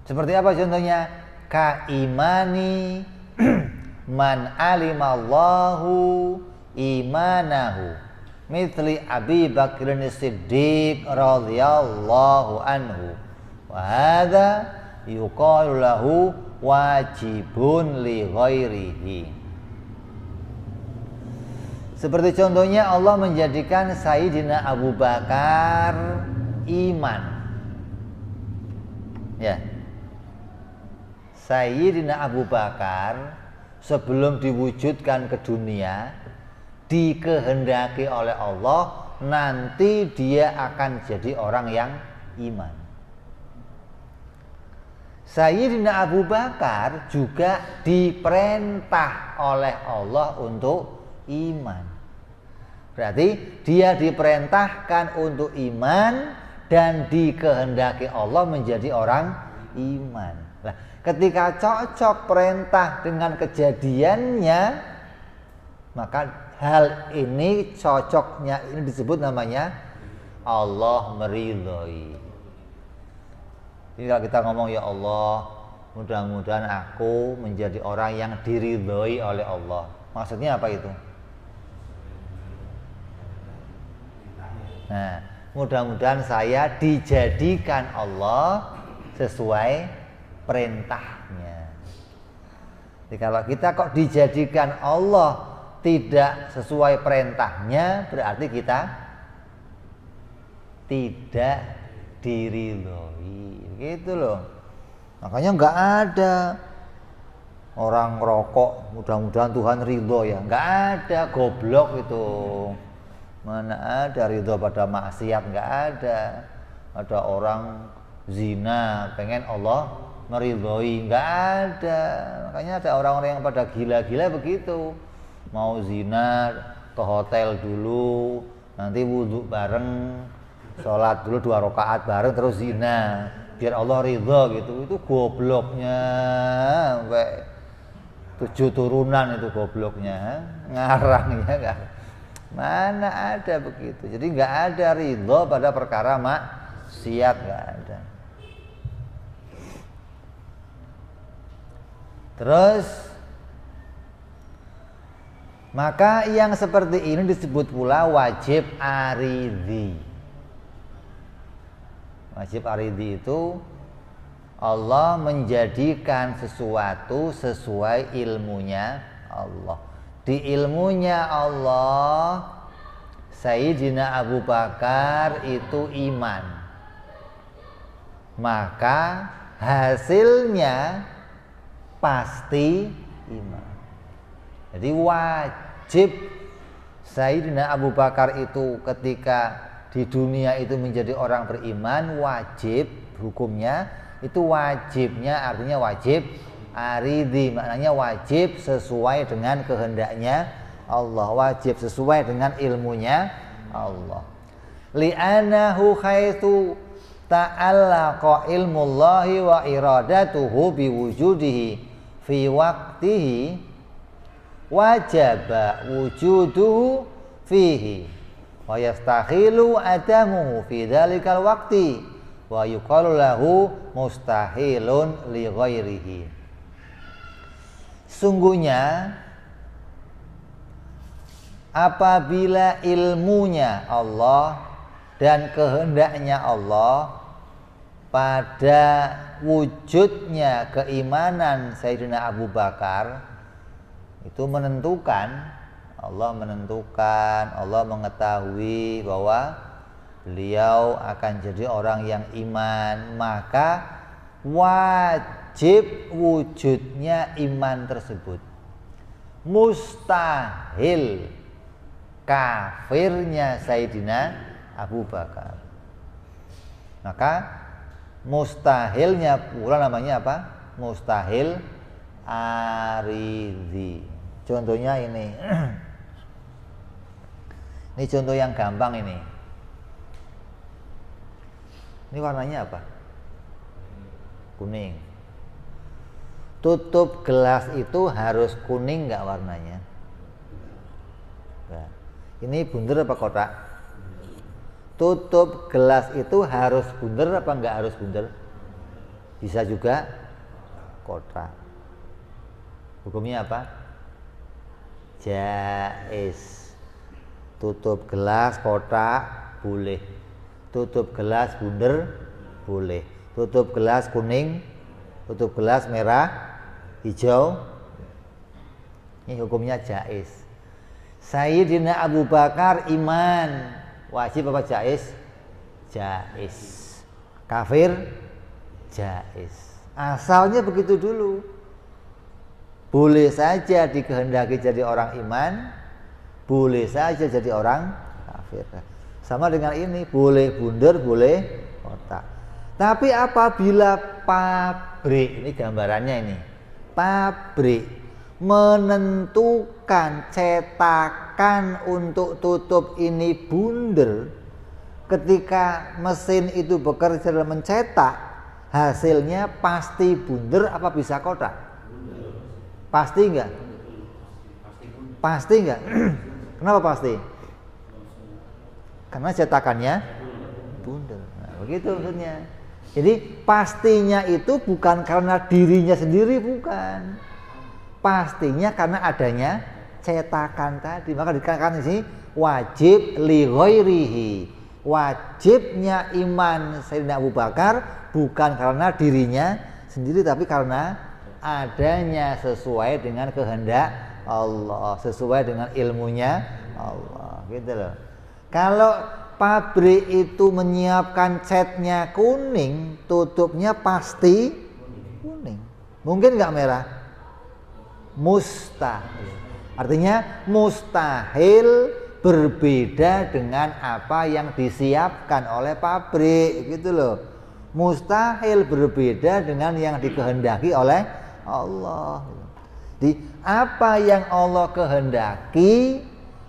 Seperti apa contohnya? Kaimani man alimallahu imanahu mithli Abi Bakrin Siddiq radhiyallahu anhu wa hadza yuqalu lahu wajibun li ghairihi. Seperti contohnya Allah menjadikan Sayyidina Abu Bakar iman. Ya. Sayyidina Abu Bakar sebelum diwujudkan ke dunia dikehendaki oleh Allah nanti dia akan jadi orang yang iman. Sayyidina Abu Bakar juga diperintah oleh Allah untuk iman. Berarti dia diperintahkan untuk iman dan dikehendaki Allah menjadi orang iman. Nah, Ketika cocok perintah dengan kejadiannya, maka hal ini cocoknya ini disebut namanya Allah meridhoi. Jadi kalau kita ngomong ya Allah, mudah-mudahan aku menjadi orang yang diridhoi oleh Allah. Maksudnya apa itu? Nah, mudah-mudahan saya dijadikan Allah sesuai perintahnya. Jadi kalau kita kok dijadikan Allah tidak sesuai perintahnya, berarti kita tidak diridhoi. Gitu loh. Makanya nggak ada orang rokok mudah-mudahan Tuhan ridho ya. Nggak ada, goblok itu. Mana ada ridho pada maksiat, nggak ada. Ada orang zina pengen Allah meridhoi, nggak ada. Makanya ada orang-orang yang pada gila-gila begitu, mau zina ke hotel dulu, nanti wudhu bareng, sholat dulu 2 rakaat bareng, terus zina biar Allah ridho gitu. Itu gobloknya sampai 7 turunan itu gobloknya, ngarang ya kan. Mana ada begitu. Jadi nggak ada ridho pada perkara maksiat, nggak ada. Terus maka yang seperti ini disebut pula wajib aridhi. Wajib aridhi itu Allah menjadikan sesuatu sesuai ilmunya Allah. Di ilmunya Allah, Sayyidina Abu Bakar itu iman. Maka hasilnya pasti iman. Jadi wajib Sayyidina Abu Bakar itu ketika di dunia itu menjadi orang beriman, wajib hukumnya itu wajibnya artinya wajib aridhi, maknanya wajib sesuai dengan kehendaknya Allah, wajib sesuai dengan ilmunya Allah. Li'annahu haitsu ta'allaqa ilmullahi wa iradatuhu biwujudihi fi waqtihi wajaba wujuduhu fihi wa yastakhilu adamuhu fi dzalikal waqti wa yuqalu lahu mustahilun li ghairihi. Sungguhnya apabila ilmunya Allah dan kehendaknya Allah pada wujudnya keimanan Sayyidina Abu Bakar itu menentukan, Allah mengetahui bahwa beliau akan jadi orang yang iman, maka wajib wujudnya iman tersebut. Mustahil kafirnya Sayyidina Abu Bakar. Maka mustahilnya pula namanya apa? Mustahil aridhi. Contohnya ini. Ini contoh yang gampang ini. Ini warnanya apa? Kuning. Tutup gelas itu harus kuning nggak warnanya? Nah, ini bunder apa kotak? Tutup gelas itu harus bunder apa nggak harus bunder? Bisa juga kotak. Hukumnya apa? Jaiz. Tutup gelas kotak boleh. Tutup gelas bunder boleh. Tutup gelas kuning, tutup gelas merah, hijau. Ini hukumnya jaiz. Sayyidina Abu Bakar iman. Wajib apa jaiz? Jaiz. Kafir? Jaiz. Asalnya begitu dulu. Boleh saja dikehendaki jadi orang iman, boleh saja jadi orang kafir. Sama dengan ini, boleh bunder, boleh kotak. Tapi apabila pabrik, ini gambarannya ini, pabrik menentukan cetakan untuk tutup ini bunder, ketika mesin itu bekerja dalam mencetak, hasilnya pasti bunder apa bisa kotak? Pasti enggak? Pasti enggak? Kenapa pasti? Karena cetakannya bunder. Nah, begitu maksudnya. Jadi pastinya itu bukan karena dirinya sendiri, bukan. Pastinya karena adanya cetakan tadi. Maka dikatakan di sini wajib li ghairihi. Wajibnya iman Sayyidina Abu Bakar bukan karena dirinya sendiri, tapi karena adanya sesuai dengan kehendak Allah, sesuai dengan ilmunya Allah, gitu loh. Kalau pabrik itu menyiapkan catnya kuning, tutupnya pasti kuning. Mungkin nggak merah? Mustahil. Artinya mustahil berbeda dengan apa yang disiapkan oleh pabrik, gitu loh. Mustahil berbeda dengan yang dikehendaki oleh Allah. Di apa yang Allah kehendaki,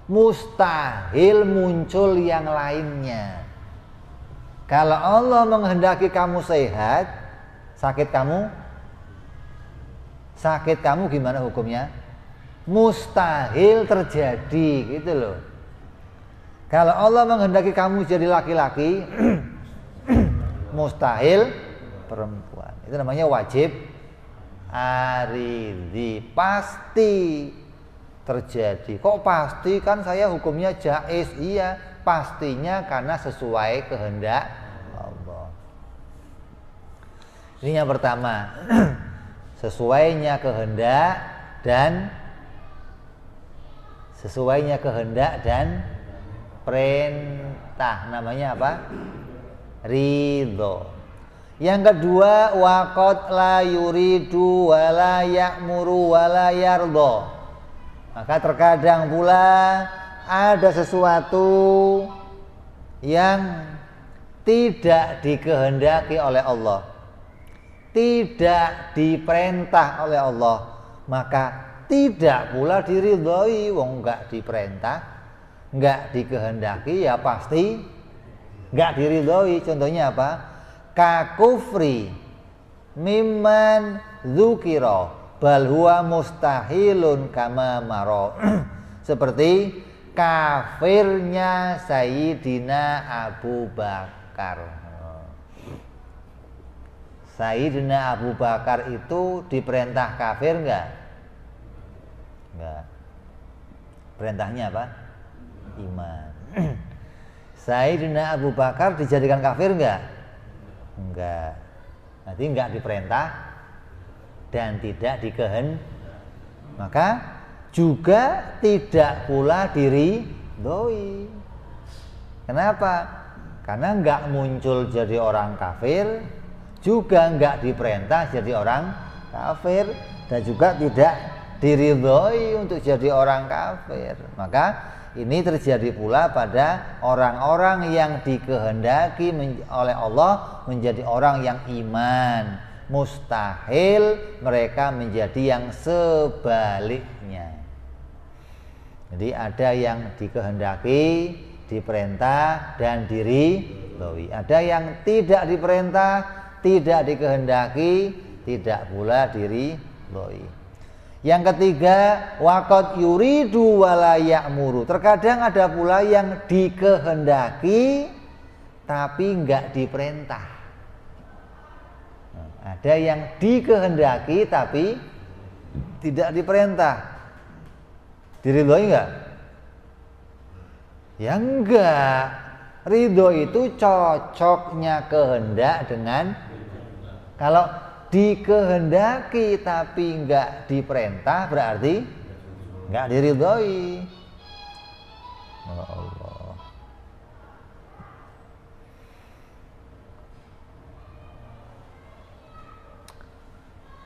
mustahil muncul yang lainnya. Kalau Allah menghendaki kamu sehat, sakit kamu gimana hukumnya? Mustahil terjadi, gitu loh. Kalau Allah menghendaki kamu jadi laki-laki, mustahil perempuan. Itu namanya wajib aridhi, pasti terjadi. Kok pasti? Kan saya hukumnya jaiz. Iya, pastinya karena sesuai kehendak Allah. Ini yang pertama. Sesuainya kehendak dan perintah, namanya apa? Ridho. Yang kedua, waqad la yuridu wa la ya'muru wa la yardha. Maka terkadang pula ada sesuatu yang tidak dikehendaki oleh Allah, tidak diperintah oleh Allah, maka tidak pula diridhoi. Wong enggak diperintah, enggak dikehendaki, ya pasti enggak diridhoi. Contohnya apa? Ka kufri mimman dzukira bal huwa mustahilun kama maro. Seperti kafirnya Sayyidina Abu Bakar. Sayyidina Abu Bakar itu diperintah kafir enggak? Enggak. Perintahnya apa? Iman. Sayyidina Abu Bakar dijadikan kafir enggak? Enggak. Nanti enggak diperintah dan tidak dikehendaki. Maka juga tidak pula diridhoi. Kenapa? Karena enggak muncul jadi orang kafir, juga enggak diperintah jadi orang kafir, dan juga tidak diridhoi untuk jadi orang kafir. Maka ini terjadi pula pada orang-orang yang dikehendaki oleh Allah menjadi orang yang iman. Mustahil mereka menjadi yang sebaliknya. Jadi ada yang dikehendaki, diperintah dan diridhoi. Ada yang tidak diperintah, tidak dikehendaki, tidak pula diridhoi. Yang ketiga, waqad yuridu wa la ya'muru. Terkadang ada pula yang dikehendaki tapi enggak diperintah. Ada yang dikehendaki tapi tidak diperintah. Diridhoi enggak? Ya enggak. Ridho itu cocoknya kehendak dengan, kalau dikehendaki tapi enggak diperintah berarti enggak diridhoi. Allah.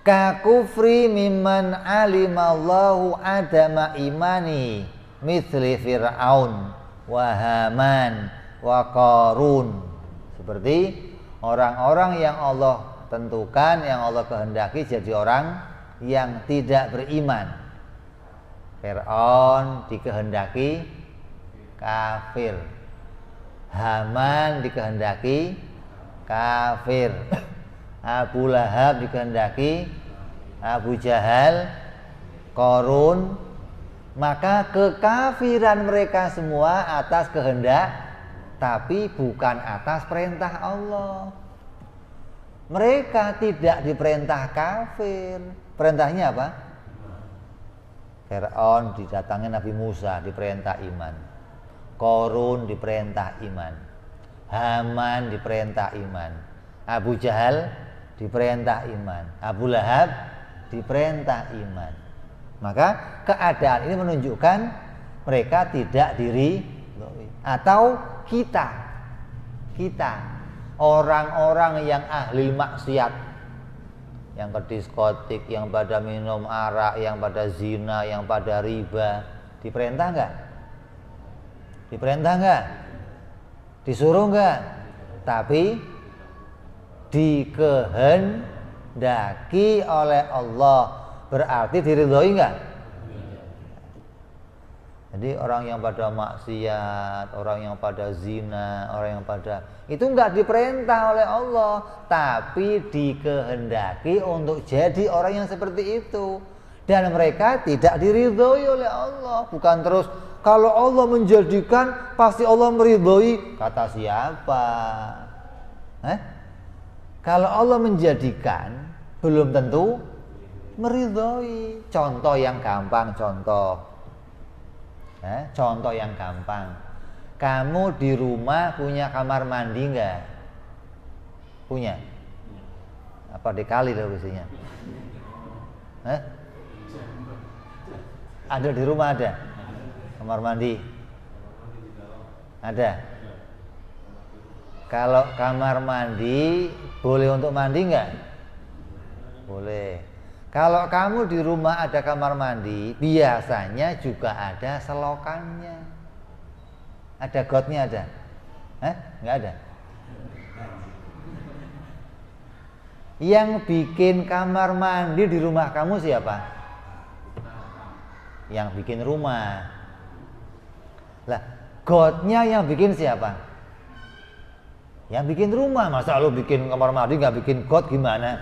Ka kufri mimman alimallahu adama imani mithli Fir'aun wa Haman wa Qarun. Seperti orang-orang yang Allah tentukan, yang Allah kehendaki jadi orang yang tidak beriman. Fir'aun dikehendaki kafir, Haman dikehendaki kafir, Abu Lahab dikehendaki, Abu Jahal, Qarun, maka kekafiran mereka semua atas kehendak tapi bukan atas perintah Allah. Mereka tidak diperintah kafir. Perintahnya apa? Fir'aun didatangi Nabi Musa diperintah iman. Qarun diperintah iman. Haman diperintah iman. Abu Jahal diperintah iman. Abu Lahab diperintah iman. Maka keadaan ini menunjukkan mereka tidak diridhoi. Atau kita orang-orang yang ahli maksiat, yang ke diskotik, yang pada minum arak, yang pada zina, yang pada riba, diperintah enggak? Diperintah enggak? Disuruh enggak? Tapi dikehendaki oleh Allah, berarti diridhoi enggak? Jadi orang yang pada maksiat, orang yang pada zina, orang yang pada itu enggak diperintah oleh Allah, tapi dikehendaki untuk jadi orang yang seperti itu. Dan mereka tidak diridhoi oleh Allah. Bukan terus kalau Allah menjadikan pasti Allah meridhoi. Kata siapa? Kalau Allah menjadikan belum tentu meridhoi. Contoh yang gampang, contoh yang gampang. Kamu di rumah punya kamar mandi enggak? Punya? Apa dikali loh isinya? Ada di rumah ada? Kamar mandi? Ada? Kalau kamar mandi boleh untuk mandi enggak? Boleh. Kalau kamu di rumah ada kamar mandi, biasanya juga ada selokannya. Ada gotnya ada? Enggak ada? Yang bikin kamar mandi di rumah kamu siapa? Yang bikin rumah. Lah, gotnya yang bikin siapa? Yang bikin rumah. Masa lu bikin kamar mandi nggak bikin got gimana?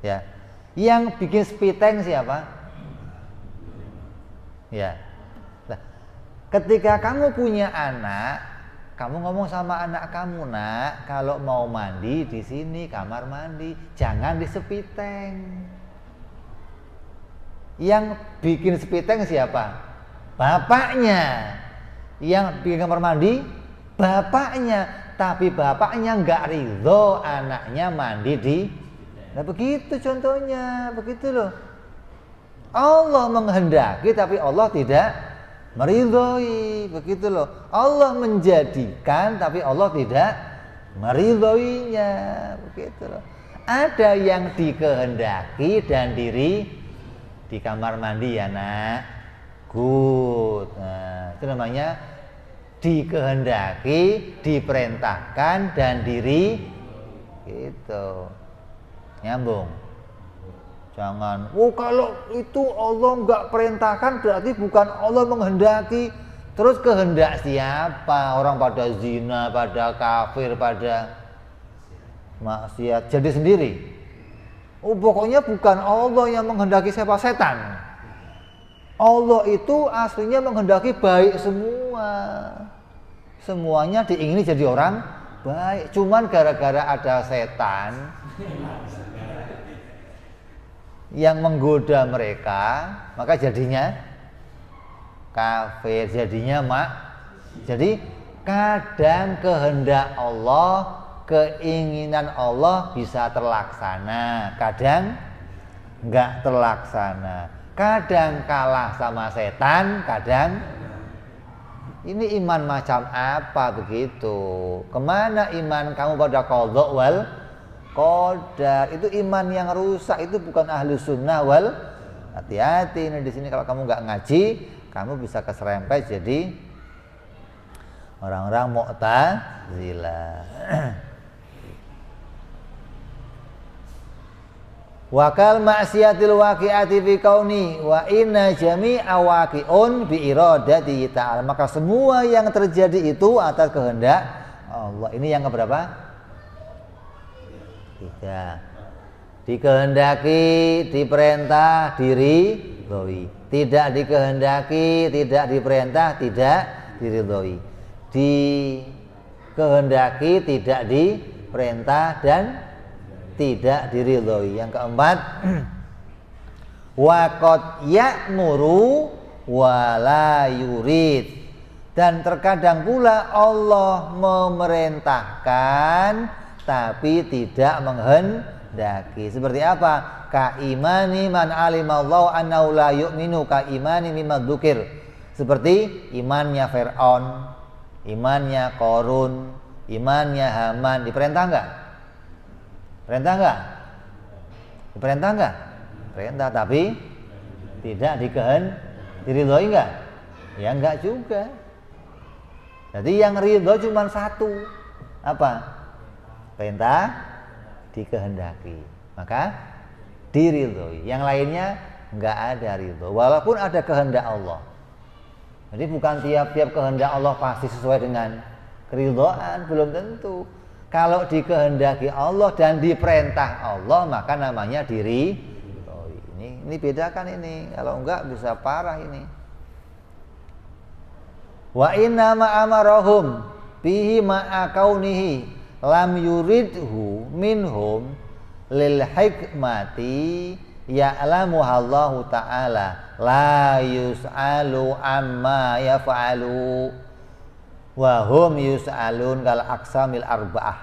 Ya, yang bikin spiteng siapa? Ya, nah, ketika kamu punya anak, kamu ngomong sama anak kamu, nak, kalau mau mandi di sini kamar mandi, jangan di spiteng. Yang bikin spiteng siapa? Bapaknya. Yang bikin kamar mandi, bapaknya. Tapi bapaknya nggak ridho anaknya mandi di. Nah begitu contohnya, begitu loh. Allah menghendaki tapi Allah tidak meridhoi, begitu loh. Allah menjadikan tapi Allah tidak meridhoinya, begitu loh. Ada yang dikehendaki dan diri di kamar mandi ya nak. Good. Nah, itu namanya dikehendaki, diperintahkan dan diri gitu. Nyambung. Jangan, kalau itu Allah nggak perintahkan berarti bukan Allah menghendaki. Terus kehendak siapa? Orang pada zina, pada kafir, pada maksiat jadi sendiri. Pokoknya bukan Allah yang menghendaki siapa, setan. Allah itu aslinya menghendaki baik semua. Semuanya diingini jadi orang baik. Cuman gara-gara ada setan yang menggoda mereka, maka jadinya kafir, jadinya Jadi kadang kehendak Allah, keinginan Allah bisa terlaksana, kadang enggak terlaksana. Kadang kalah sama setan, kadang. Ini iman macam apa begitu? Kemana iman kamu pada qadha wal qadar? Itu iman yang rusak, itu bukan ahlu sunnah wal. Hati-hati ini di sini kalau kamu nggak ngaji, kamu bisa keserempet jadi orang-orang Mu'tazilah. Wakal maksiatil waqi'ati fi kauni wa inna jami'a waqi'un bi iradati ta'ala. Maka semua yang terjadi itu atas kehendak Allah. Ini yang keberapa? Tidak. Dikehendaki, diperintah, diridhoi. Tidak dikehendaki, tidak diperintah, tidak diridhoi. Dikehendaki, tidak diperintah dan tidak diridhoi. Yang keempat, waqad ya'muru wa la yurid. Dan terkadang pula Allah memerintahkan tapi tidak menghendaki. Seperti apa? Ka imani man alimallahu annahu la yu'minu ka imani mimma dzukir. Seperti imannya Fir'aun, imannya Qarun, imannya Haman. Diperintah enggak? Perintah enggak? Diperintah enggak? Perintah, tapi tidak diridhoi enggak? Ya enggak juga. Jadi yang ridho cuma satu. Apa? Perintah, dikehendaki. Maka diridhoi. Yang lainnya enggak ada ridho. Walaupun ada kehendak Allah. Jadi bukan tiap-tiap kehendak Allah pasti sesuai dengan keridhaan, belum tentu. Kalau dikehendaki Allah dan diperintah Allah, maka namanya diridhoi. Ini bedakan ini. Kalau enggak bisa parah ini. Wa inna ma amarahum bihi ma'a kaunihi lam yuridhu minhum lil hikmati ya'lamuha Allah ta'ala la yus'alu amma yaf'alu wa hum yus'alun kal aqsamil arba'ah.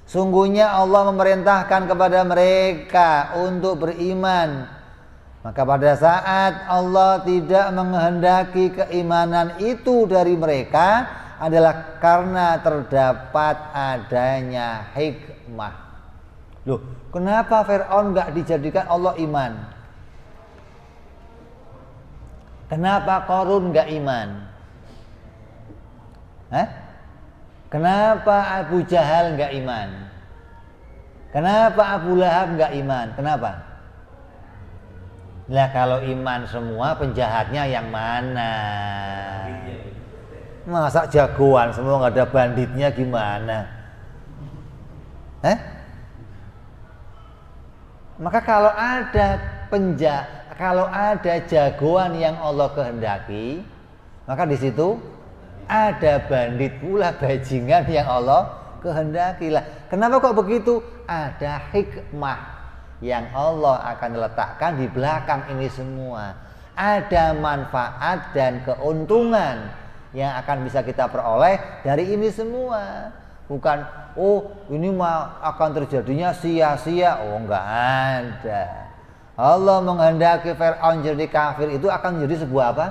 Sungguhnya Allah memerintahkan kepada mereka untuk beriman. Maka pada saat Allah tidak menghendaki keimanan itu dari mereka adalah karena terdapat adanya hikmah. Loh, kenapa Fir'aun enggak dijadikan Allah iman? Kenapa Qarun enggak iman? Kenapa Abu Jahal enggak iman? Kenapa Abu Lahab enggak iman? Kenapa? Lah kalau iman semua, penjahatnya yang mana? Masa jagoan semua nggak ada banditnya gimana? Maka kalau ada jagoan yang Allah kehendaki, maka di situ ada bandit pula, bajingan yang Allah kehendaki. Lah, kenapa kok begitu? Ada hikmah yang Allah akan letakkan di belakang ini semua. Ada manfaat dan keuntungan yang akan bisa kita peroleh dari ini semua. Bukan, oh ini mah akan terjadinya sia-sia. Oh enggak ada. Allah menghendaki Fir'aun jadi kafir itu akan menjadi sebuah apa?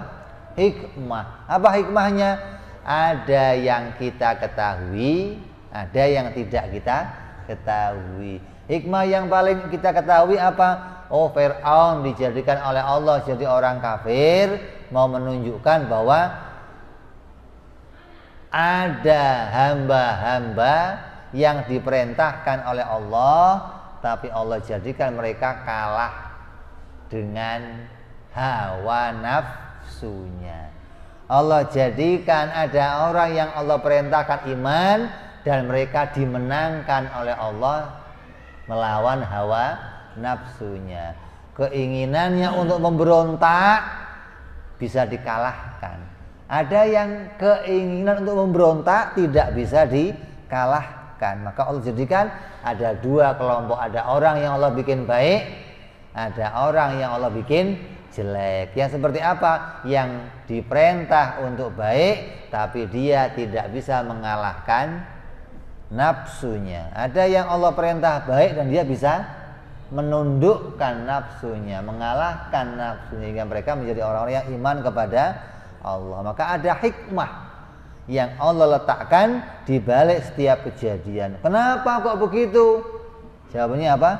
Hikmah. Apa hikmahnya? Ada yang kita ketahui, ada yang tidak kita ketahui. Hikmah yang paling kita ketahui apa? Oh, Fir'aun dijadikan oleh Allah jadi orang kafir, mau menunjukkan bahwa ada hamba-hamba yang diperintahkan oleh Allah, tapi Allah jadikan mereka kalah dengan hawa nafsunya. Allah jadikan ada orang yang Allah perintahkan iman dan mereka dimenangkan oleh Allah melawan hawa nafsunya. Keinginannya untuk memberontak bisa dikalahkan. Ada yang keinginan untuk memberontak tidak bisa dikalahkan. Maka Allah jadikan ada dua kelompok. Ada orang yang Allah bikin baik, ada orang yang Allah bikin jelek. Yang seperti apa? Yang diperintah untuk baik tapi dia tidak bisa mengalahkan nafsunya. Ada yang Allah perintah baik dan dia bisa menundukkan nafsunya, mengalahkan nafsunya hingga mereka menjadi orang-orang yang iman kepada Allah. Maka ada hikmah yang Allah letakkan di balik setiap kejadian. Kenapa kok begitu? Jawabannya apa?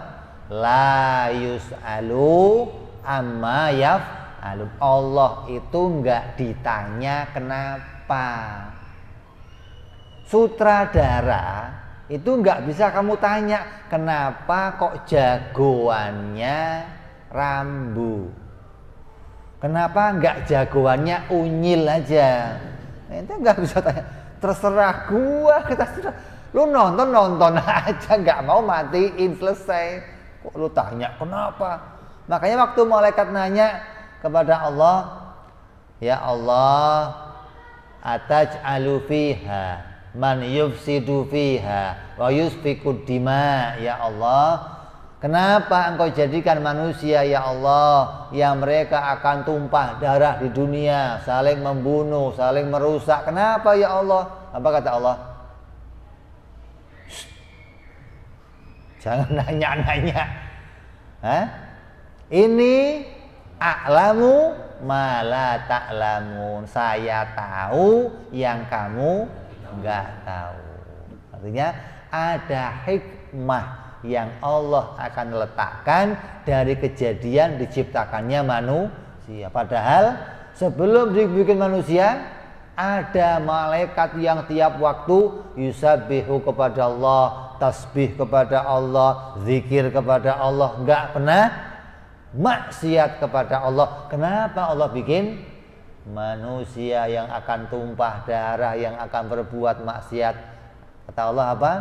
La yus'alu amma yaf'alu. Allah itu enggak ditanya kenapa. Sutradara itu nggak bisa kamu tanya kenapa kok jagoannya Rambo, kenapa nggak jagoannya Unyil aja. Itu nggak bisa tanya. Terserah gua, kita Lu nonton aja, nggak mau matiin, selesai. Kok lu tanya kenapa? Makanya waktu malaikat nanya kepada Allah, ya Allah, ataj'alu fiha man yufsidu fiha wa yusfikud dima. Ya Allah, kenapa engkau jadikan manusia ya Allah yang mereka akan tumpah darah di dunia, saling membunuh, saling merusak? Kenapa ya Allah? Apa kata Allah? Jangan nanya-nanya. Ini a'lamu ma la ta'lamun. Saya tahu yang kamu enggak tahu. Artinya ada hikmah yang Allah akan letakkan dari kejadian diciptakannya manusia. Padahal sebelum dibikin manusia ada malaikat yang tiap waktu yusabbihu kepada Allah, tasbih kepada Allah, zikir kepada Allah, enggak pernah maksiat kepada Allah. Kenapa Allah bikin manusia yang akan tumpah darah, yang akan berbuat maksiat? Kata Allah apa?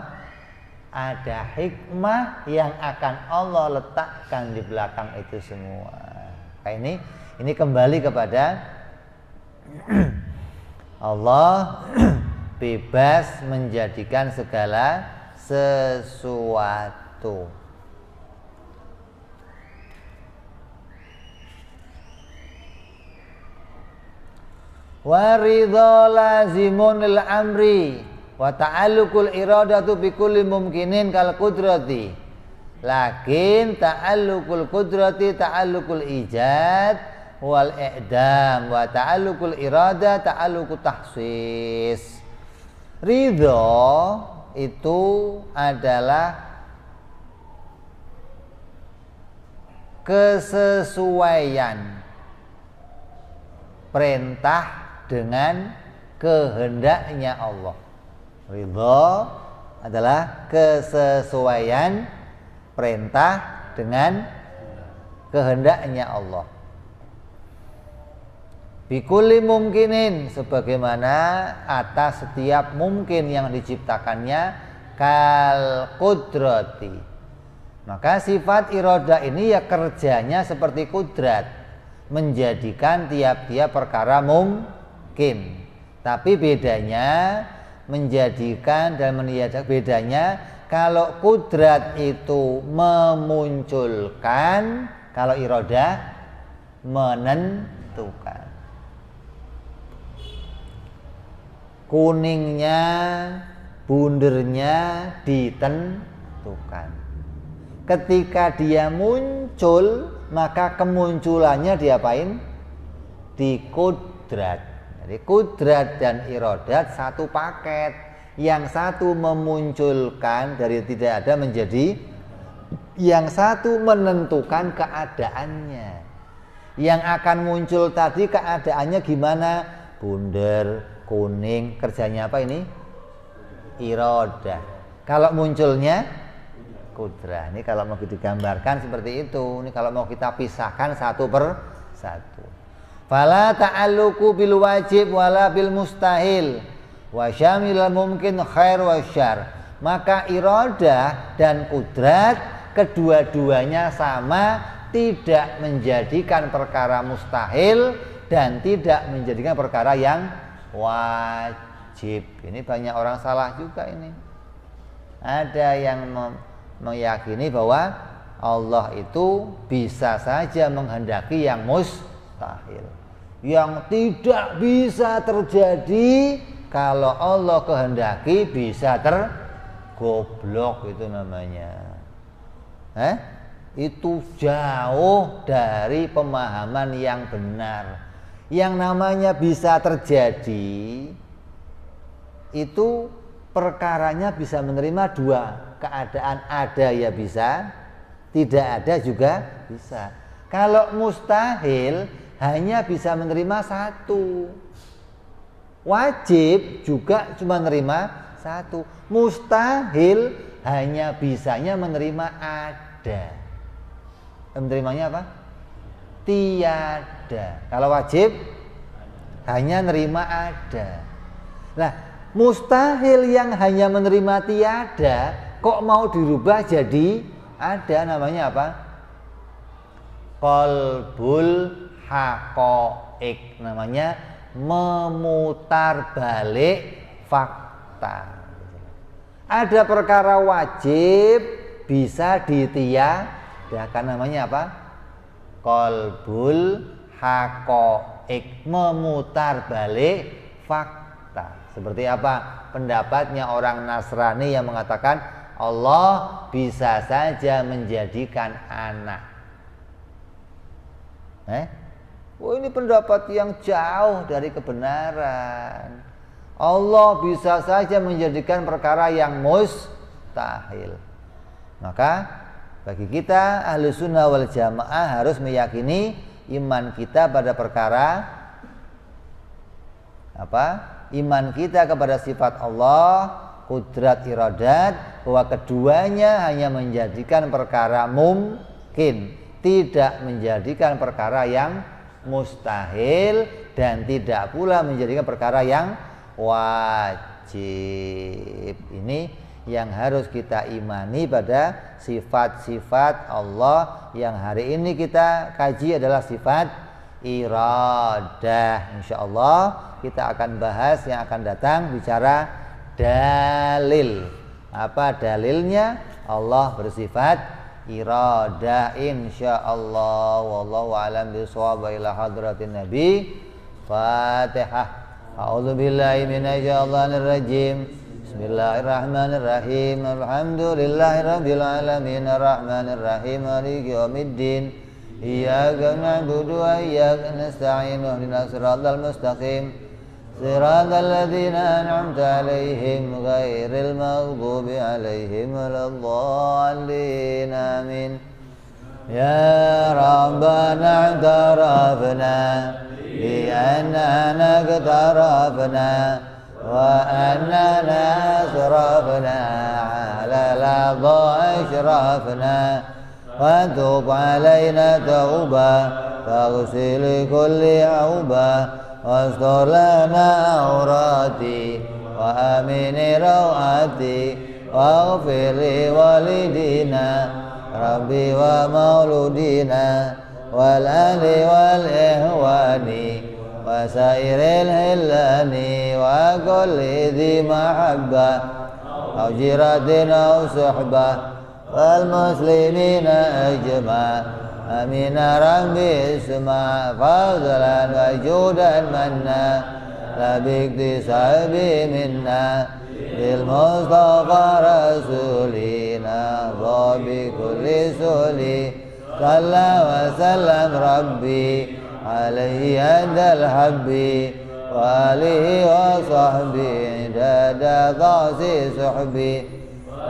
Ada hikmah yang akan Allah letakkan di belakang itu semua. Kayak ini kembali kepada Allah bebas menjadikan segala sesuatu. Wa ridha lazimun lil amri wa ta'alluqul iradatu bi kulli mumkinin kal qudrati. Lakin ta'alluqul qudrati ta'alluqul ijad wal i'dam wa ta'alluqul irada ta'alluqut tahsis. Ridha itu adalah kesesuaian perintah dengan kehendaknya Allah. Ridha adalah kesesuaian perintah dengan kehendaknya Allah. Bikulli mungkinin, sebagaimana atas setiap mungkin yang diciptakannya, kal qudrati. Maka sifat iroda ini ya kerjanya seperti kudrat, menjadikan tiap-tiap perkara mungkin. Tapi bedanya menjadikan dan meniadakan, bedanya kalau kudrat itu memunculkan, kalau iroda menentukan. Kuningnya, bundernya ditentukan. Ketika dia muncul, maka kemunculannya diapain? Dikudrat. Jadi kudrat dan irodat satu paket. Yang satu memunculkan dari tidak ada menjadi, yang satu menentukan keadaannya. Yang akan muncul tadi keadaannya gimana? Bunder, kuning, kerjanya apa ini? Irodah. Kalau munculnya kudrah. Ini kalau mau digambarkan seperti itu. Ini kalau mau kita pisahkan satu per satu. Fala ta'alluqu bil wajib wala bil mustahil wa syamilal mumkin khair wa syarr. Maka irodah dan kudrat kedua-duanya sama, tidak menjadikan perkara mustahil dan tidak menjadikan perkara yang wajib. Ini banyak orang salah juga ini. Ada yang meyakini bahwa Allah itu bisa saja menghendaki yang mustahil, yang tidak bisa terjadi. Kalau Allah kehendaki bisa tergoblok, itu namanya. Itu jauh dari pemahaman yang benar. Yang namanya bisa terjadi itu perkaranya bisa menerima dua keadaan, ada ya bisa, tidak ada juga bisa. Kalau mustahil hanya bisa menerima satu, wajib juga cuma menerima satu, mustahil hanya bisanya menerima ada. Menerimanya apa? Tiada. Kalau wajib hanya nerima ada. Nah, Mustahil yang hanya menerima tiada kok mau dirubah jadi ada, namanya apa? Qalbul haqaiq, namanya memutar balik fakta. Ada perkara wajib bisa ditiadakan, namanya apa? Qalbul haqaiq, memutar balik fakta. Seperti apa? Pendapatnya orang Nasrani yang mengatakan Allah bisa saja menjadikan anak. Oh, ini pendapat yang jauh dari kebenaran. Allah bisa saja menjadikan perkara yang mustahil. Maka bagi kita ahli sunnah wal jamaah harus meyakini iman kita pada perkara apa? Iman kita kepada sifat Allah, kudrat, iradat, bahwa keduanya hanya menjadikan perkara mungkin, tidak menjadikan perkara yang mustahil, dan tidak pula menjadikan perkara yang wajib. Ini yang harus kita imani pada sifat-sifat Allah. Yang hari ini kita kaji adalah sifat iradah. Insyaallah kita akan bahas yang akan datang bicara dalil. Apa dalilnya? Allah bersifat iradah insyaallah. Wallahu a'lam bishawab. Ila hadratin nabi. Fatihah. A'udzubillahi minasyaitonir rajim. Bismillahirrahmanirrahim. Alhamdulillahirabbil alamin arrahmanir rahim maliki yaumiddin. Iyyaka na'budu wa iyyaka nasta'in. Ihdinas siratal mustaqim. Siratal ladzina an'amta 'alaihim ghairil maghdubi 'alaihim waladdallin. Amin. Ya Rabbana i'tarafna bi annana iqtarafna wa annana asrafna 'ala al-'adha ashrafna wa tub 'alaina tauba taghsil kulli 'auba واستر لنا عوراتي وآمن روعاتي واغفر لوالدينا ربي ومولودينا والأهل والإخوان وسائر الهلان وكل ذي محبة أو جيرة أو صحبة والمسلمين أجمع. Amin rabbi isma fadlan wa judan manna la biktisabi minna bil mustafa rasulina dhabi kulli suli salla wa sallam rabbi alaihi adal habbi wa alihi wa sahbihi dada qasi suhbi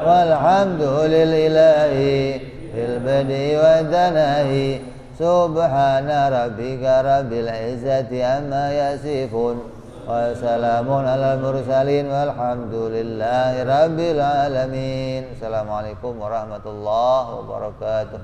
walhamdulillahi fil badi wa danahi subhana rabbika rabbil izzati amma yasifun wa salamun alal mursalin walhamdulillahi rabbil alamin. Assalamualaikum warahmatullahi wabarakatuh.